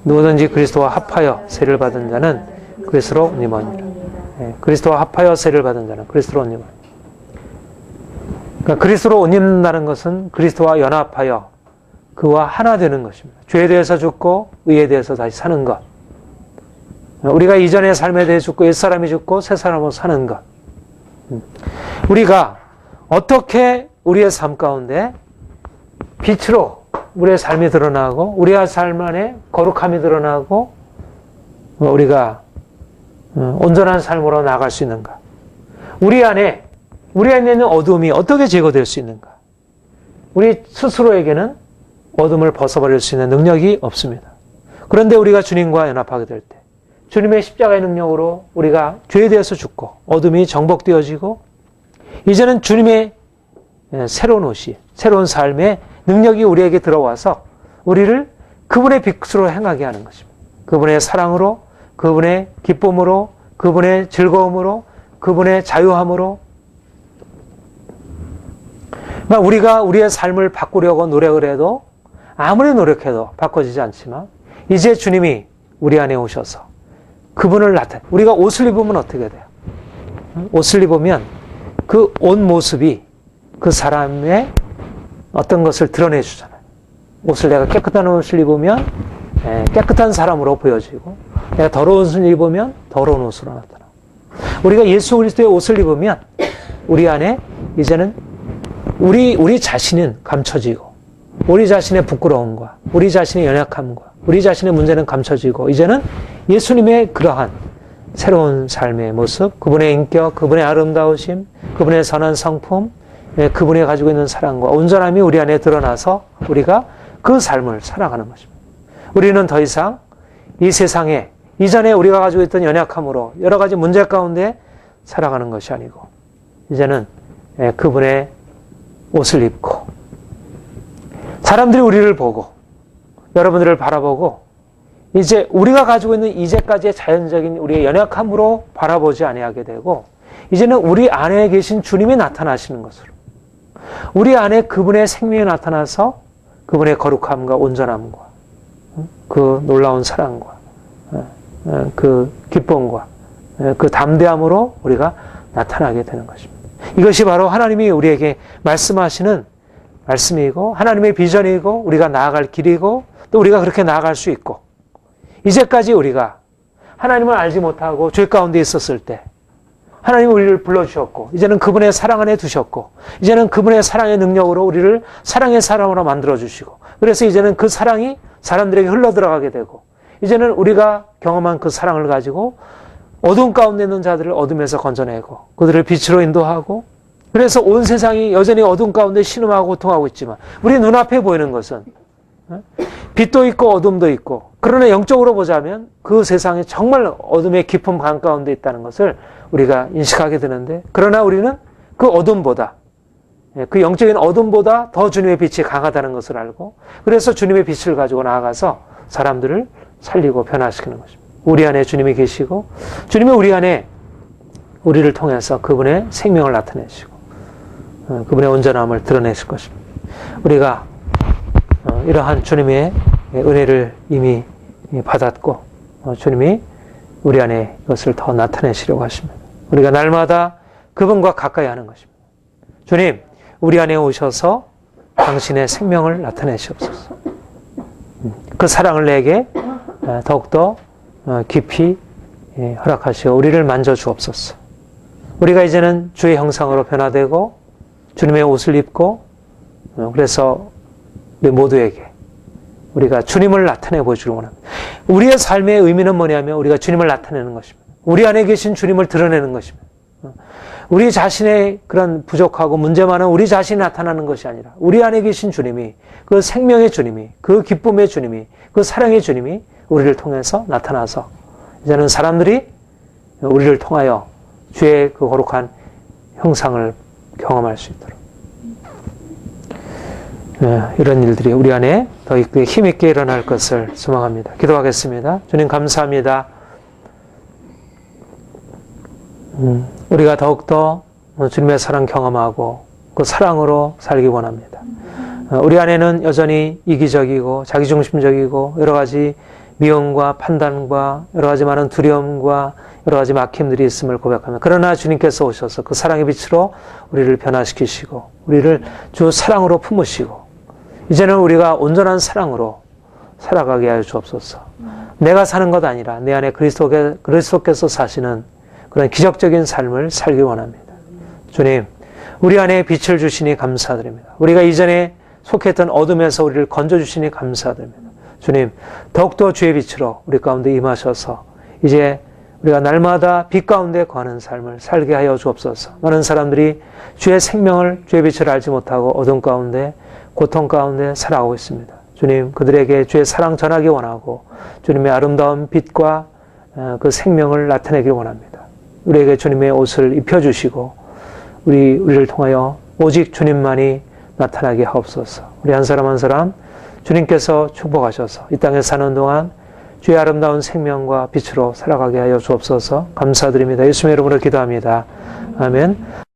누구든지 그리스도와 합하여 세를 받은 자는 그리스도로 옷 입으니라. 그리스도와 합하여 세를 받은 자는 그리스도로 옷 입으니라. 그러니까 그리스도로 옷 입는다는 것은 그리스도와 연합하여 그와 하나 되는 것입니다. 죄에 대해서 죽고 의에 대해서 다시 사는 것. 우리가 이전의 삶에 대해 죽고 옛사람이 죽고 새사람으로 사는 것. 우리가 어떻게 우리의 삶 가운데 빛으로 우리의 삶이 드러나고 우리의 삶 안에 거룩함이 드러나고 우리가 온전한 삶으로 나아갈 수 있는가? 우리 안에 있는 어둠이 어떻게 제거될 수 있는가? 우리 스스로에게는 어둠을 벗어버릴 수 있는 능력이 없습니다. 그런데 우리가 주님과 연합하게 될 때 주님의 십자가의 능력으로 우리가 죄에 대해서 죽고 어둠이 정복되어지고 이제는 주님의 새로운 옷이, 새로운 삶의 능력이 우리에게 들어와서 우리를 그분의 빛으로 행하게 하는 것입니다. 그분의 사랑으로, 그분의 기쁨으로, 그분의 즐거움으로, 그분의 자유함으로. 우리가 우리의 삶을 바꾸려고 노력을 해도 아무리 노력해도 바꿔지지 않지만 이제 주님이 우리 안에 오셔서 그분을 우리가 옷을 입으면 어떻게 돼요? 옷을 입으면 그 옷 모습이 그 사람의 어떤 것을 드러내 주잖아요. 옷을 내가 깨끗한 옷을 입으면 깨끗한 사람으로 보여지고 내가 더러운 옷을 입으면 더러운 옷으로 나타나고, 우리가 예수 그리스도의 옷을 입으면 우리 안에 이제는 우리 자신은 감춰지고 우리 자신의 부끄러움과 우리 자신의 연약함과 우리 자신의 문제는 감춰지고 이제는 예수님의 그러한 새로운 삶의 모습, 그분의 인격, 그분의 아름다우심, 그분의 선한 성품, 그분이 가지고 있는 사랑과 온전함이 우리 안에 드러나서 우리가 그 삶을 살아가는 것입니다. 우리는 더 이상 이 세상에 이전에 우리가 가지고 있던 연약함으로 여러 가지 문제 가운데 살아가는 것이 아니고 이제는 그분의 옷을 입고 사람들이 우리를 보고 여러분들을 바라보고 이제 우리가 가지고 있는 이제까지의 자연적인 우리의 연약함으로 바라보지 아니하게 되고 이제는 우리 안에 계신 주님이 나타나시는 것으로 우리 안에 그분의 생명이 나타나서 그분의 거룩함과 온전함과 그 놀라운 사랑과 그 기쁨과 그 담대함으로 우리가 나타나게 되는 것입니다. 이것이 바로 하나님이 우리에게 말씀하시는 말씀이고 하나님의 비전이고 우리가 나아갈 길이고 또 우리가 그렇게 나아갈 수 있고, 이제까지 우리가 하나님을 알지 못하고 죄 가운데 있었을 때 하나님이 우리를 불러주셨고 이제는 그분의 사랑 안에 두셨고 이제는 그분의 사랑의 능력으로 우리를 사랑의 사람으로 만들어주시고 그래서 이제는 그 사랑이 사람들에게 흘러들어가게 되고 이제는 우리가 경험한 그 사랑을 가지고 어두운 가운데 있는 자들을 어둠에서 건져내고 그들을 빛으로 인도하고 그래서 온 세상이 여전히 어둠 가운데 신음하고 고통하고 있지만 우리 눈앞에 보이는 것은 빛도 있고 어둠도 있고, 그러나 영적으로 보자면 그 세상에 정말 어둠의 깊은 방 가운데 있다는 것을 우리가 인식하게 되는데, 그러나 우리는 그 어둠보다, 그 영적인 어둠보다 더 주님의 빛이 강하다는 것을 알고, 그래서 주님의 빛을 가지고 나아가서 사람들을 살리고 변화시키는 것입니다. 우리 안에 주님이 계시고 주님이 우리 안에 우리를 통해서 그분의 생명을 나타내시고 그분의 온전함을 드러내실 것입니다. 우리가 이러한 주님의 은혜를 이미 받았고 주님이 우리 안에 이것을 더 나타내시려고 하십니다. 우리가 날마다 그분과 가까이 하는 것입니다. 주님, 우리 안에 오셔서 당신의 생명을 나타내시옵소서. 그 사랑을 내게 더욱더 깊이 허락하시어 우리를 만져주옵소서. 우리가 이제는 주의 형상으로 변화되고 주님의 옷을 입고, 그래서 우리 모두에게 우리가 주님을 나타내 보여주기를 원합니다. 우리의 삶의 의미는 뭐냐면 우리가 주님을 나타내는 것입니다. 우리 안에 계신 주님을 드러내는 것입니다. 우리 자신의 그런 부족하고 문제 많은 우리 자신이 나타나는 것이 아니라 우리 안에 계신 주님이, 그 생명의 주님이, 그 기쁨의 주님이, 그 사랑의 주님이 우리를 통해서 나타나서 이제는 사람들이 우리를 통하여 주의 그 거룩한 형상을 경험할 수 있도록 이런 일들이 우리 안에 더 힘있게 일어날 것을 소망합니다. 기도하겠습니다. 주님 감사합니다. 우리가 더욱더 주님의 사랑 경험하고 그 사랑으로 살기 원합니다. 우리 안에는 여전히 이기적이고 자기중심적이고 여러 가지 미움과 판단과 여러 가지 많은 두려움과 여러 가지 막힘들이 있음을 고백합니다. 그러나 주님께서 오셔서 그 사랑의 빛으로 우리를 변화시키시고 우리를 주 사랑으로 품으시고 이제는 우리가 온전한 사랑으로 살아가게 하여 주옵소서. 내가 사는 것 아니라 내 안에 그리스도께서 사시는 그런 기적적인 삶을 살기 원합니다. 주님, 우리 안에 빛을 주시니 감사드립니다. 우리가 이전에 속했던 어둠에서 우리를 건져주시니 감사드립니다. 주님, 더욱더 주의 빛으로 우리 가운데 임하셔서 이제 우리가 날마다 빛 가운데 거하는 삶을 살게 하여 주옵소서. 많은 사람들이 주의 생명을, 주의 빛을 알지 못하고 어둠 가운데, 고통 가운데 살아가고 있습니다. 주님, 그들에게 주의 사랑 전하기 원하고 주님의 아름다운 빛과 그 생명을 나타내길 원합니다. 우리에게 주님의 옷을 입혀주시고 우리를 통하여 오직 주님만이 나타나게 하옵소서. 우리 한 사람 한 사람 주님께서 축복하셔서 이 땅에 사는 동안 주의 아름다운 생명과 빛으로 살아가게 하여 주옵소서. 감사드립니다. 예수님의 이름으로 기도합니다. 아멘.